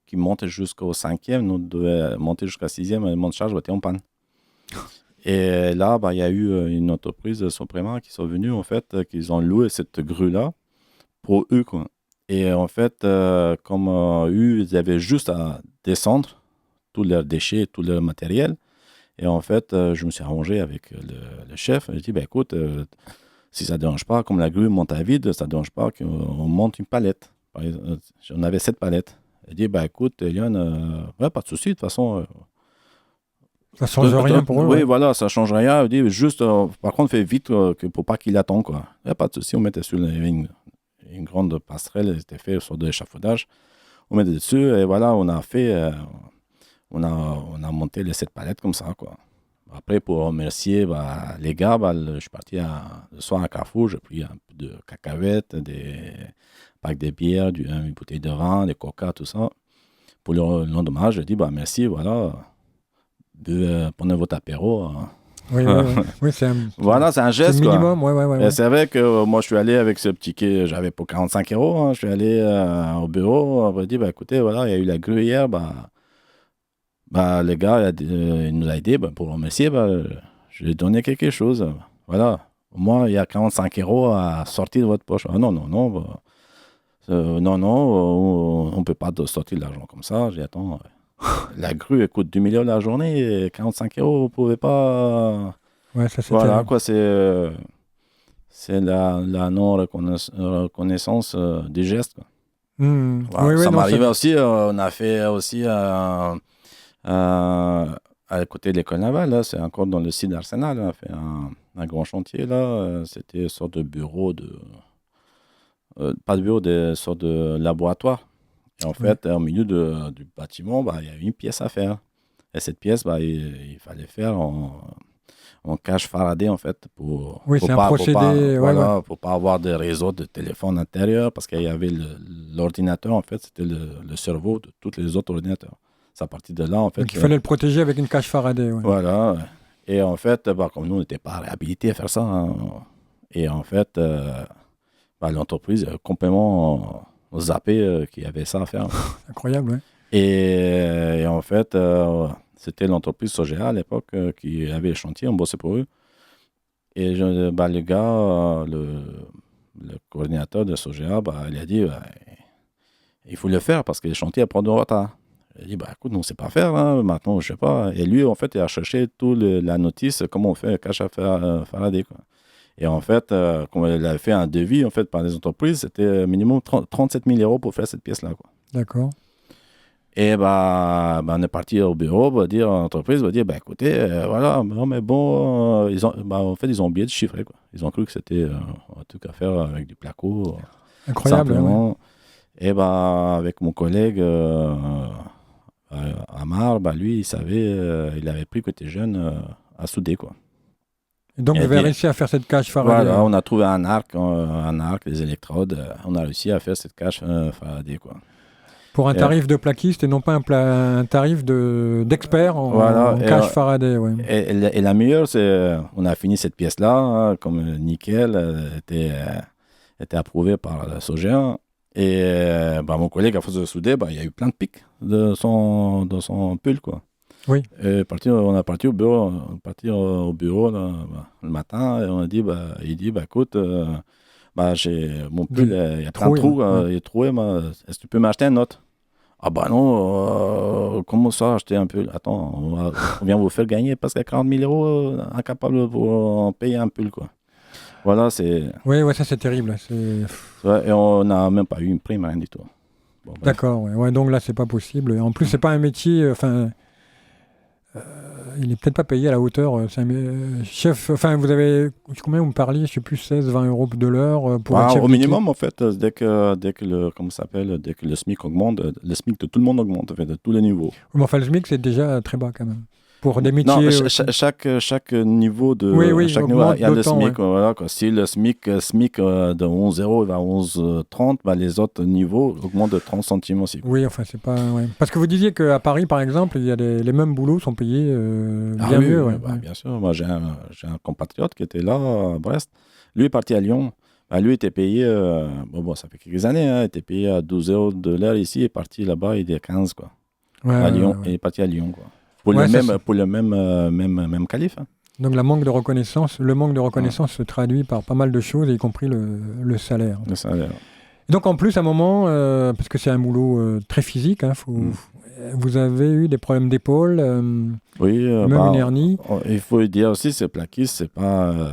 qui montait jusqu'au 5e. Nous devions monter jusqu'à 6e. Le monte-charge était en panne. Et là, il y a eu une entreprise, Soprema, qui sont venus, en fait, qu'ils ont loué cette grue-là pour eux, quoi. Et en fait, comme eux, ils avaient juste à descendre tous leurs déchets, tout leur matériel. Et en fait, je me suis arrangé avec le chef. J'ai dit, écoute... si ça ne dérange pas, comme la grue monte à vide, ça ne dérange pas qu'on monte une palette. On avait 7 palettes. Elle dit, bah écoute, Eliane, ouais, pas de souci, de toute façon. Ça change rien pour eux. Oui, Ouais. voilà, ça change rien. Elle dit, juste, par contre, fais vite pour pas qu'il attende, quoi. Il n'y a pas de souci, on mettait sur une grande passerelle, elle était faite sur de l'échafaudage. On mettait dessus, et voilà, on a fait, on a monté les 7 palettes comme ça, quoi. Après, pour remercier bah, les gars, bah, je suis parti le soir à Carrefour, j'ai pris un peu de cacahuètes, des packs de bière, une bouteille de vin, des coca, tout ça. Pour le lendemain, je dis bah, merci, voilà, prenez votre apéro. Oui, oui, Voilà, c'est un c'est geste, le quoi. minimum. Ouais. Et c'est vrai que moi, je suis allé avec ce petit quai, j'avais pour 45 euros, hein, je suis allé au bureau, on m'a dit, bah, écoutez, voilà, il y a eu la grue hier, bah, les gars, il nous a aidés bah, pour remercier. Bah, je lui ai donné quelque chose. Voilà. Au moins, il y a 45 euros à sortir de votre poche. Ah non, non, non. Bah, non, on ne peut pas sortir de l'argent comme ça. J'ai dit, attends, la grue, elle coûte 2 millions la journée et 45 euros, vous ne pouvez pas. Ouais, ça c'est Voilà, terrible. quoi, c'est la non-reconnaissance des gestes, quoi. Voilà. Oui, Ça non, m'arrivait aussi, on a fait aussi. À côté de l'école navale, là, c'est encore dans le site d'Arsenal, on a fait un grand chantier, là. C'était une sorte de bureau pas de bureau, une sorte de laboratoire. Et en fait, au milieu du bâtiment, bah, il y a une pièce à faire. Et cette pièce, bah, il fallait faire en cage Faraday, en fait, oui, pour c'est un pas, procédé. voilà, pour pas avoir de réseau de téléphone intérieur, parce qu'il y avait l'ordinateur, en fait, c'était le cerveau de tous les autres ordinateurs. C'est à partir de là, en fait. Donc il fallait le protéger avec une cage Faraday. Ouais. Voilà. Et en fait, bah, comme nous, on n'était pas réhabilités à faire ça, hein. Et en fait, bah, l'entreprise a complètement zappé qu'il y avait ça à faire. Incroyable, ouais. Et en fait, c'était l'entreprise Sogea à l'époque qui avait le chantier, on bossait pour eux. Et bah, le gars, le coordinateur de Sogea, bah, il a dit bah, il faut le faire parce que le chantier prend du retard. Il a dit, bah, écoute, nous, on ne sait pas faire, hein, maintenant, je ne sais pas. Et lui, en fait, il a cherché toute la notice, comment on fait un cache à Faraday, quoi. Et en fait, quand il a fait un devis, en fait, par les entreprises, c'était minimum 37 000 euros pour faire cette pièce-là, quoi. D'accord. Et bah, on est parti au bureau, dire à l'entreprise, dire, bah, écoutez, voilà, non, mais bon, en fait, ils ont oublié de chiffrer, quoi. Ils ont cru que c'était un truc à faire avec du placo, Incroyable, simplement. ouais. Et bah, avec mon collègue Amar, bah, lui, il savait, il avait pris côté jeune à souder, quoi. Et donc, vous avez réussi à faire cette cage Faraday. Voilà, on a trouvé un arc, des électrodes. On a réussi à faire cette cage Faraday, quoi. Pour un tarif de plaquiste et non pas un tarif d'expert en cage Faraday. Ouais. Et la meilleure, c'est on a fini cette pièce-là, hein, comme nickel, était approuvée par la Sogea. Et bah, mon collègue, à force de souder, bah, il y a eu plein de pics dans son pull, quoi. Oui. Et on est parti au bureau, là, bah, le matin, et on a dit, il dit, bah, écoute, bah, j'ai mon pull, il y a plein de trous, il est troué, est-ce que tu peux m'acheter un autre? Ah bah non, comment ça, acheter un pull? Attends, on vient vous faire gagner parce qu'à 40 000 euros, incapable pour payer un pull, quoi. Voilà, c'est... Oui, ça c'est terrible. Ouais, et on n'a même pas eu une prime, rien du tout. Bon, d'accord, ouais, donc là c'est pas possible. En plus, c'est pas un métier... il est peut-être pas payé à la hauteur. Chef, vous avez... Combien vous me parliez? Je sais plus, 16, 20 euros de l'heure pour être chef au d'équipe. minimum, en fait, dès que le SMIC augmente, le SMIC de tout le monde augmente, en fait, de tous les niveaux. Mais enfin, le SMIC, c'est déjà très bas quand même. Pour des métiers... Non, chaque niveau de... chaque niveau, il y a le SMIC. Ouais. Voilà, quoi. Si le SMIC de 11,0 va à 11,30, bah, les autres niveaux augmentent de 30 centimes aussi, quoi. Oui, enfin, c'est pas... Ouais. Parce que vous disiez qu'à Paris, par exemple, il y a les mêmes boulots sont payés bien mieux. Oui, bah, bien sûr. Moi, j'ai un compatriote qui était là, à Brest. Lui est parti à Lyon. Bah, lui était payé... ça fait quelques années. Hein, il était payé à 12 euros de l'heure ici. Il est parti là-bas, il est à 15, quoi. À Lyon. Il est parti à Lyon, quoi. Pour le même calife. Hein. Donc le manque de reconnaissance se traduit par pas mal de choses, y compris le salaire. Le salaire. Et donc en plus, à un moment, parce que c'est un boulot très physique, hein, vous avez eu des problèmes d'épaule, même une hernie. Il faut dire aussi, ces plaquistes,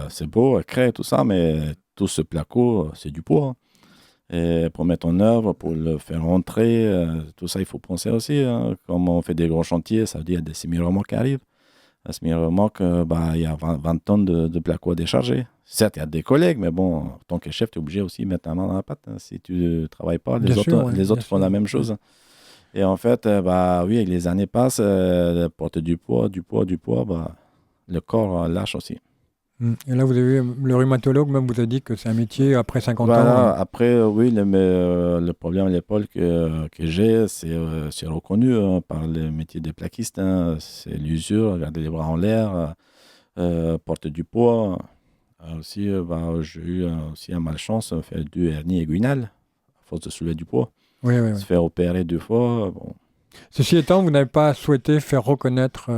c'est beau, craie, tout ça, mais tout ce placo, c'est du poids. Hein. Et pour mettre en œuvre, pour le faire rentrer, tout ça, il faut penser aussi. Hein. Comme on fait des gros chantiers, ça veut dire qu'il y a des semi-remorques qui arrivent. Un semi-remorque, il y a 20 tonnes de placo à décharger. Certes, il y a des collègues, mais bon, en tant que chef, tu es obligé aussi de mettre la main dans la pâte. Hein. Si tu ne travailles pas, les autres font la même chose. Et en fait, oui, les années passent, porter du poids, le corps lâche aussi. Et là, vous avez le rhumatologue, même vous a dit que c'est un métier après 50 ans. Après, oui, le problème à l'épaule que j'ai, c'est reconnu par le métier de plaquiste. Hein. C'est l'usure, garder les bras en l'air, porter du poids. Aussi, j'ai eu aussi un malchance, faire 2 hernies inguinales, à force de soulever du poids. Oui. Se faire opérer 2 fois. Bon. Ceci étant, vous n'avez pas souhaité faire reconnaître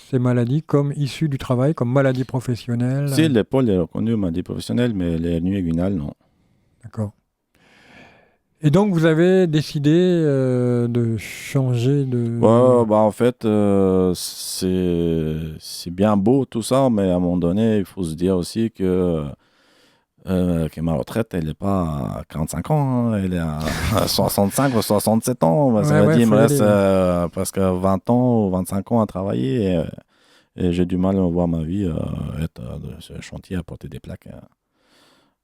ces maladies comme issues du travail, comme maladies professionnelles. Si, l'épaule est reconnue maladie professionnelle, mais les hernies inguinales, non. D'accord. Et donc, vous avez décidé de changer de... En fait, c'est bien beau tout ça, mais à un moment donné, il faut se dire aussi que ma retraite, elle n'est pas à 45 ans, hein, elle est à 65 ou 67 ans. Ça veut dire qu'il me reste presque 20 ans ou 25 ans à travailler et j'ai du mal à voir ma vie être sur le chantier à porter des plaques.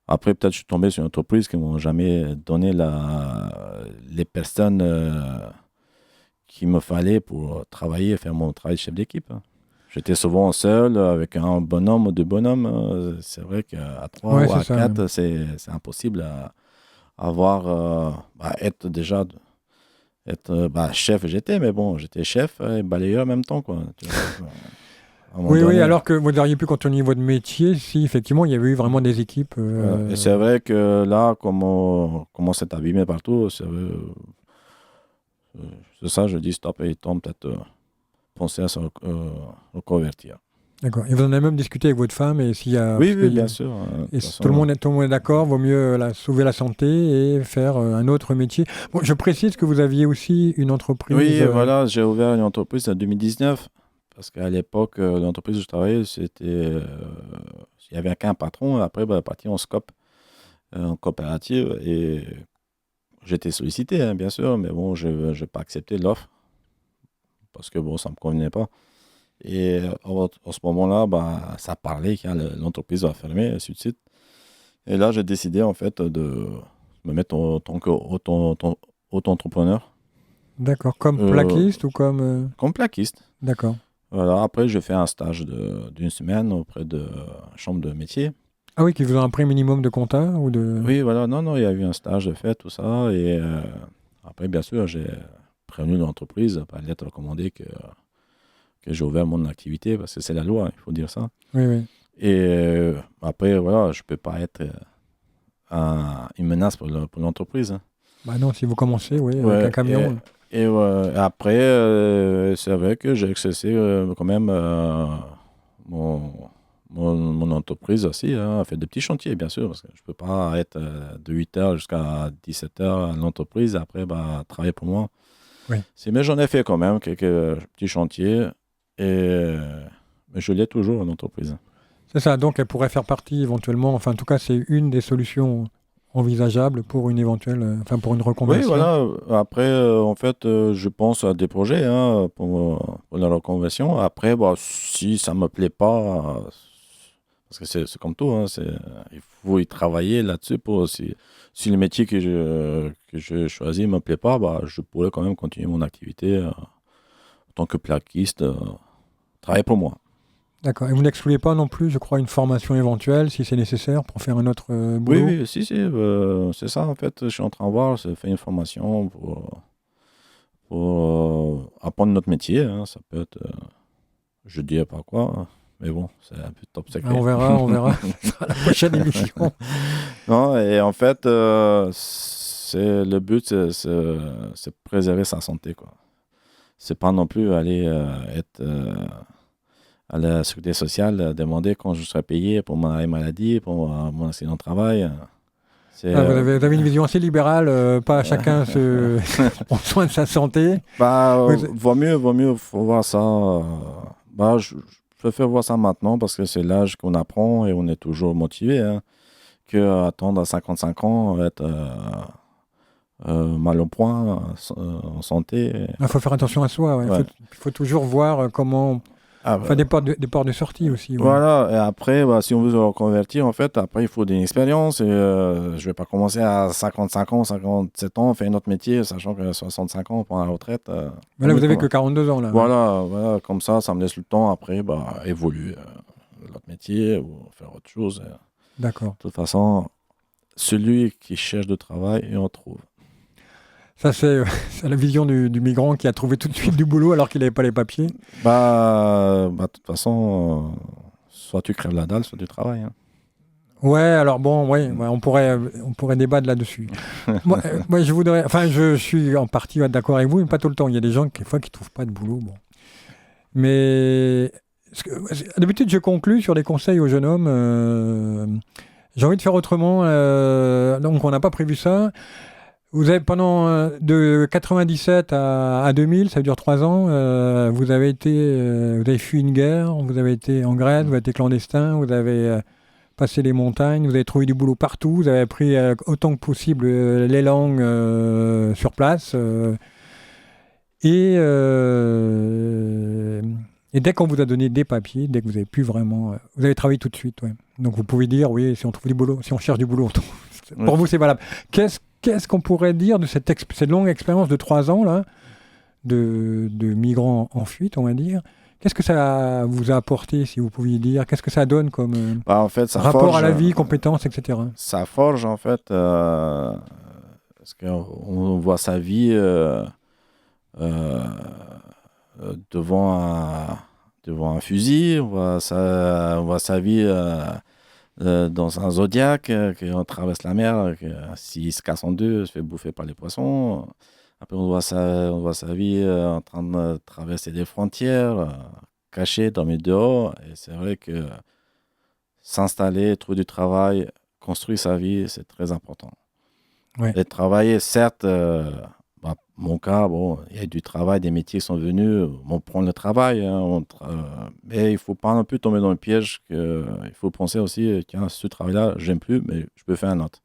Après, peut-être je suis tombé sur une entreprise qui ne m'ont jamais donné les personnes qu'il me fallait pour travailler et faire mon travail de chef d'équipe. J'étais souvent seul avec un bonhomme ou 2 bonhommes. C'est vrai qu'à 3 ou à 4, c'est impossible à avoir, être déjà chef. Mais bon, j'étais chef et balayeur en même temps. Quoi. Oui, alors que vous auriez pu continuer votre métier si effectivement il y avait eu vraiment des équipes. Et c'est vrai que là, comment c'est abîmé partout, c'est ça, je dis stop et il tombe peut-être penser à se reconvertir. D'accord. Et vous en avez même discuté avec votre femme et s'il y a... Oui, bien sûr. Et tout le monde est d'accord, vaut mieux sauver la santé et faire un autre métier. Bon, je précise que vous aviez aussi une entreprise. Oui, voilà, j'ai ouvert une entreprise en 2019 parce qu'à l'époque, l'entreprise où je travaillais, il y avait qu'un patron. Et après, parti en SCOP, en coopérative, et j'étais sollicité, hein, bien sûr, mais bon, je n'ai pas accepté l'offre parce que bon, ça ne me convenait pas. Et en ce moment-là, ça parlait que l'entreprise va fermer, ainsi de suite. Et là, j'ai décidé en fait de me mettre en tant qu'auto-entrepreneur. D'accord, comme plaquiste ou comme... Comme plaquiste. D'accord. Voilà, après, j'ai fait un stage d'une semaine auprès de chambre de métier. Ah oui, qui vous ont un prix minimum de compta ou de... Oui, voilà, non, il y a eu un stage de fait, tout ça. Et après, bien sûr, j'ai prévenu l'entreprise par lettre recommandée que j'ai ouvert mon activité, parce que c'est la loi, il faut dire ça. Oui. Et après, voilà, je ne peux pas être une menace pour l'entreprise. Hein. Non, si vous commencez, avec un camion. Et après, c'est vrai que j'ai accessé quand même mon entreprise aussi, à faire des petits chantiers, bien sûr, parce que je ne peux pas être de 8h jusqu'à 17h à l'entreprise, après, travailler pour moi. Oui. Mais j'en ai fait quand même quelques petits chantiers, mais je l'ai toujours en entreprise. C'est ça, donc elle pourrait faire partie éventuellement, enfin en tout cas c'est une des solutions envisageables pour une éventuelle, pour une reconversion. Oui, voilà. Après, en fait, je pense à des projets pour la reconversion. Après, si ça me plaît pas, parce que c'est comme tout, hein, il faut y travailler là-dessus. Si le métier que je choisis ne me plaît pas, je pourrais quand même continuer mon activité en tant que plaquiste, travailler pour moi. D'accord. Et vous n'excluez pas non plus, je crois, une formation éventuelle, si c'est nécessaire, pour faire un autre boulot? Oui, si, c'est ça, en fait. Je suis en train de voir, faire une formation pour apprendre notre métier. Hein. Ça peut être, je ne dirais pas quoi, hein. Mais bon, c'est un peu top secret. On verra à la prochaine émission. Non, et en fait, le but, c'est de préserver sa santé, quoi. C'est pas non plus aller être... à la sécurité sociale, demander quand je serai payé pour ma maladie, pour mon accident de travail. Vous avez une vision assez libérale, pas chacun se prend soin de sa santé. Vaut mieux faut voir ça. Je préfère voir ça maintenant parce que c'est l'âge qu'on apprend et on est toujours motivé. Hein. qu'attendre à 55 ans, être mal au point, en santé. Il faut faire attention à soi. Ouais. Ouais. Il faut toujours voir comment... Enfin, des portes de sortie aussi. Ouais. Voilà, et après, si on veut se reconvertir, en fait, après, il faut une expérience. Et, je ne vais pas commencer à 55 ans, 57 ans, faire un autre métier, sachant que 65 ans, on prend la retraite. Mais là, vous n'avez que 42 ans. Là, voilà, comme ça me laisse le temps, après, évoluer l'autre métier ou faire autre chose. D'accord. De toute façon, celui qui cherche de travail, il en trouve. Ça, c'est la vision du migrant qui a trouvé tout de suite du boulot alors qu'il n'avait pas les papiers. De toute façon, soit tu crèves la dalle, soit tu travailles. Hein. Ouais, alors bon, ouais, on pourrait débattre là-dessus. moi, je suis en partie d'accord avec vous, mais pas tout le temps. Il y a des gens qui, des fois, qui trouvent pas de boulot. Bon. Mais d'habitude, je conclus sur les conseils aux jeunes hommes. J'ai envie de faire autrement. Donc, on n'a pas prévu ça. Vous avez pendant de 97 à 2000, ça dure 3 ans. Vous avez fui une guerre, vous avez été en Grèce, vous avez été clandestin, vous avez passé les montagnes, vous avez trouvé du boulot partout, vous avez appris autant que possible les langues sur place. Et dès qu'on vous a donné des papiers, dès que vous avez pu vraiment, vous avez travaillé tout de suite. Ouais. Donc vous pouvez dire, oui, si on trouve du boulot, si on cherche du boulot, pour vous c'est valable. Qu'est-ce qu'on pourrait dire de cette longue expérience de 3 ans là, de migrants en fuite, on va dire? Qu'est-ce que ça vous a apporté, si vous pouviez dire? Qu'est-ce que ça donne comme en fait, ça rapport forge, à la vie, compétences, etc. Ça forge, en fait, parce qu'on voit sa vie devant un fusil, on voit sa vie dans un zodiaque, qu'on traverse la mer, s'il se casse en deux, se fait bouffer par les poissons. Après, on voit sa vie en train de traverser des frontières, caché, dormir dehors. Et c'est vrai que s'installer, trouver du travail, construire sa vie, c'est très important. Ouais. Et travailler, certes, mon cas, il y a du travail, des métiers sont venus, on prend le travail, hein, mais il ne faut pas non plus tomber dans le piège. Il faut penser aussi, tiens, ce travail-là, j'aime plus, mais je peux faire un autre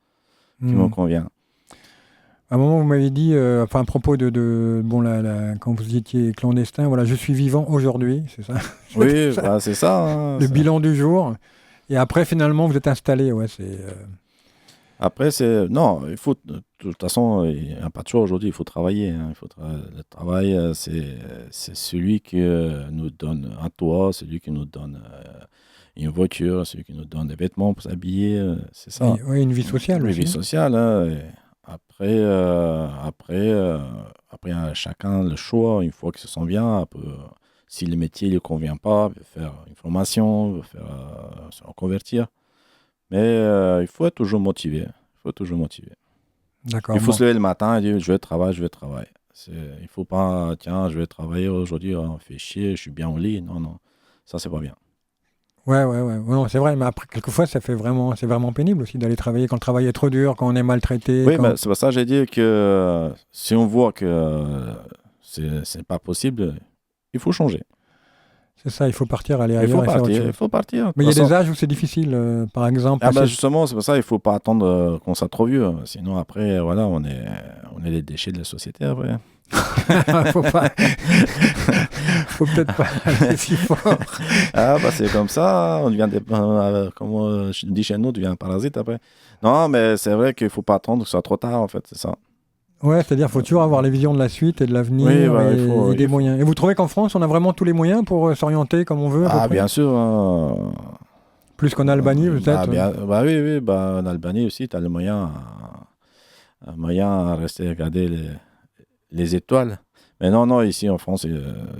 qui me convient. À un moment, vous m'avez dit, à propos quand vous étiez clandestin, voilà, je suis vivant aujourd'hui, c'est ça? Oui, c'est ça. Hein, le bilan du jour. Et après, finalement, vous êtes installé. Ouais, Après, non, il faut. De toute façon, il n'y a pas de choix aujourd'hui, il faut travailler. Hein, le travail, c'est celui qui nous donne un toit, celui qui nous donne une voiture, celui qui nous donne des vêtements pour s'habiller. C'est ça. Oui, une vie sociale aussi. Une vie sociale. Hein, après, chacun le choix, une fois qu'il se sent bien, si le métier ne lui convient pas, faire une formation, se reconvertir. Mais il faut être toujours motivé. D'accord. Il faut se lever le matin et dire je vais travailler. Il ne faut pas, tiens, je vais travailler aujourd'hui, on fait chier, je suis bien au lit. Non, ça c'est pas bien. Ouais. Non, c'est vrai, mais après, quelquefois, c'est vraiment pénible aussi d'aller travailler quand le travail est trop dur, quand on est maltraité. Oui, mais c'est pour ça que j'ai dit que si on voit que c'est pas possible, il faut changer. C'est ça, il faut partir, aller ailleurs. Il faut partir. Mais il y a des âges où c'est difficile, par exemple. Justement, c'est pour ça qu'il ne faut pas attendre qu'on soit trop vieux. Sinon, après, voilà, on est les déchets de la société, après. Faut peut-être pas aller si fort. C'est comme ça, on devient comme je dis chez nous, on devient un parasite après. Non, mais c'est vrai qu'il ne faut pas attendre que ce soit trop tard, en fait, c'est ça. Ouais, c'est-à-dire qu'il faut toujours avoir les visions de la suite et de l'avenir et des moyens. Et vous trouvez qu'en France, on a vraiment tous les moyens pour s'orienter comme on veut? Bien sûr. Plus qu'en Albanie, peut-être. Oui, en Albanie aussi, tu as le moyen à rester regarder les étoiles. Mais non, ici en France,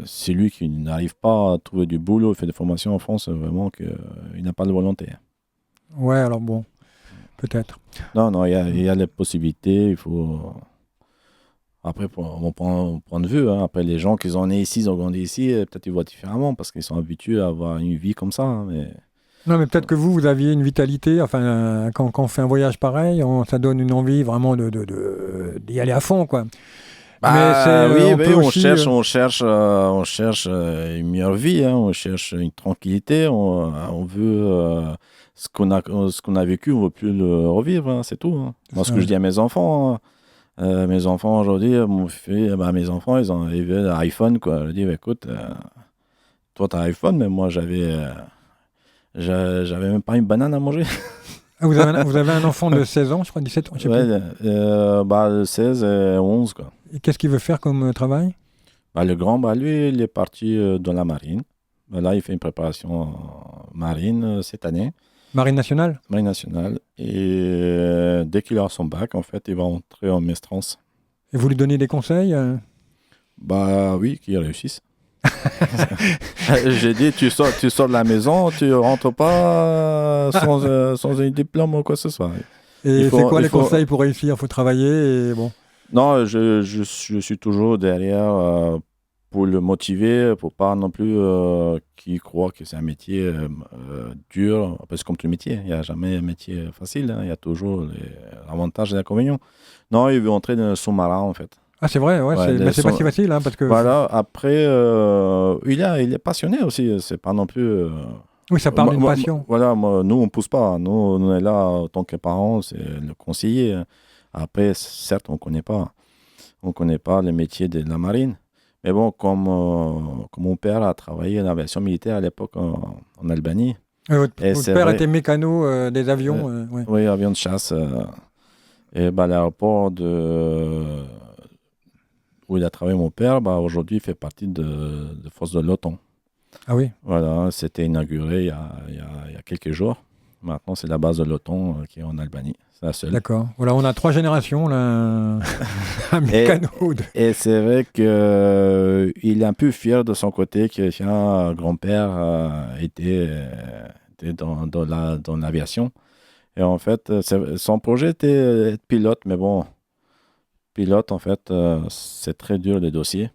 c'est lui qui n'arrive pas à trouver du boulot, il fait des formations en France, vraiment qu'il n'a pas de volonté. Ouais, alors bon, peut-être. Non, il y a les possibilités, il faut... Après, pour mon point de vue, hein, après les gens qui sont nés ici, ils ont grandi ici, peut-être ils voient différemment parce qu'ils sont habitués à avoir une vie comme ça. Hein, mais... Non, mais peut-être que vous aviez une vitalité. Enfin, quand on fait un voyage pareil, ça donne une envie vraiment d'y aller à fond, quoi. Mais on aussi, cherche une meilleure vie, hein, on cherche une tranquillité, on veut ce qu'on a vécu, on veut plus le revivre, hein, c'est tout. Hein. Moi, ce que je dis à mes enfants, aujourd'hui, mes enfants, ils veulent un iPhone, quoi. Je dis, écoute, toi, t'as un iPhone, mais moi, j'avais même pas une banane à manger. Ah, vous avez un enfant de 16 ans, je crois, 17 ans, je sais plus. 16 et 11, quoi. Et qu'est-ce qu'il veut faire comme travail? Le grand, lui, il est parti dans la marine. Là, il fait une préparation marine cette année. Marine nationale? Marine nationale. Et dès qu'il aura son bac, en fait, il va entrer en Mestrance. Et vous lui donnez des conseils? Oui, qu'il réussisse. J'ai dit, tu sors de la maison, tu rentres pas sans un diplôme ou quoi que ce soit. Et c'est quoi les conseils pour réussir? Il faut travailler et bon. Non, je suis toujours derrière pour le motiver, pour pas non plus qu'il croit que c'est un métier dur. Parce que comme tout métier, il n'y a jamais un métier facile. Hein, il y a toujours les avantages et les inconvénients. Non, il veut entrer dans le sous-marin en fait. Ah, c'est vrai, ouais, mais c'est pas si facile, hein, parce que... Voilà, après, il est passionné aussi, c'est pas non plus... Oui, ça parle d'une passion. Nous, on pousse pas, nous, on est là en tant que parents, c'est le conseiller. Après, certes, on connaît pas le métier de la marine, mais bon, comme mon père a travaillé dans l'aviation militaire à l'époque en Albanie. Votre père était mécano des avions ouais. Oui, avion de chasse. Et l'aéroport où il a travaillé mon père, aujourd'hui, il fait partie de forces de l'OTAN. Ah oui. Voilà, c'était inauguré il y a quelques jours. Maintenant, c'est la base de l'OTAN qui est en Albanie. C'est la seule. D'accord. Voilà, on a 3 générations, là. Un mécano. Et c'est vrai qu'il est un peu fier de son côté que son grand-père était dans l'aviation. Et en fait, son projet était être pilote, mais bon... Pilote, en fait, c'est très dur les dossiers.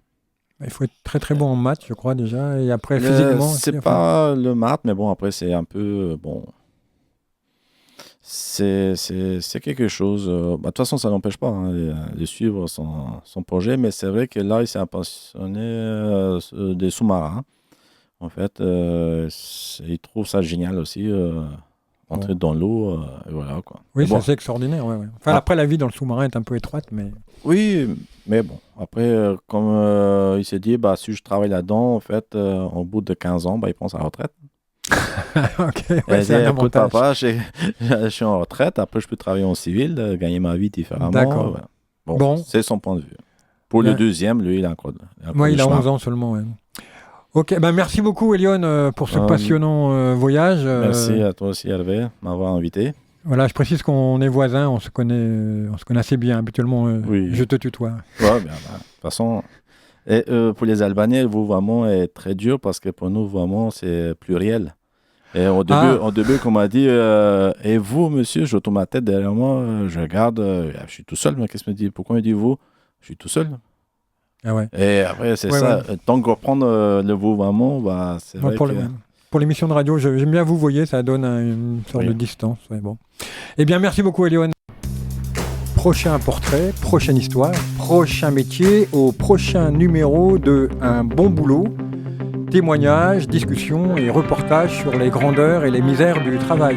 Il faut être très très bon en maths, je crois déjà, et après physiquement. C'est pas le maths, mais bon, après c'est un peu bon. C'est quelque chose. De toute façon, ça n'empêche pas de suivre son projet, mais c'est vrai que là, il s'est passionné des sous-marins. En fait, il trouve ça génial aussi. Entrer dans l'eau, et voilà quoi. Oui, c'est extraordinaire. Ouais. Enfin, après, la vie dans le sous-marin est un peu étroite, mais... Oui, mais bon, après, comme il s'est dit, si je travaille là-dedans, en fait, au bout de 15 ans, il prend sa retraite. Ok, c'est un avantage. Papa, je suis en retraite, après je peux travailler en civil, gagner ma vie différemment. D'accord. Bon, c'est son point de vue. Pour le deuxième, lui, il a encore il a 11 ans seulement, ouais. Ok, merci beaucoup Elion pour ce passionnant voyage. Merci à toi aussi Hervé de m'avoir invité. Voilà, je précise qu'on est voisins, on se connaît assez bien. Habituellement, je te tutoie. Ouais, de toute façon, et, pour les Albanais, le vouvoiement est très dur parce que pour nous, le vouvoiement, c'est pluriel. Et au début, qu'on m'a dit, et vous, monsieur, je tourne ma tête derrière moi, je regarde, je suis tout seul, mais qu'est-ce qu'il me dit? Pourquoi il me dit vous? Je suis tout seul. Ah ouais. Et après, c'est ça. Ouais. Tant qu'on reprend le vouvoiement, c'est vrai que... Pour l'émission de radio, j'aime bien vous voyez, ça donne une sorte de distance. Ouais, bon. Eh bien, merci beaucoup, Elion. Prochain portrait, prochaine histoire, prochain métier, au prochain numéro de Un bon boulot. Témoignages, discussions et reportages sur les grandeurs et les misères du travail.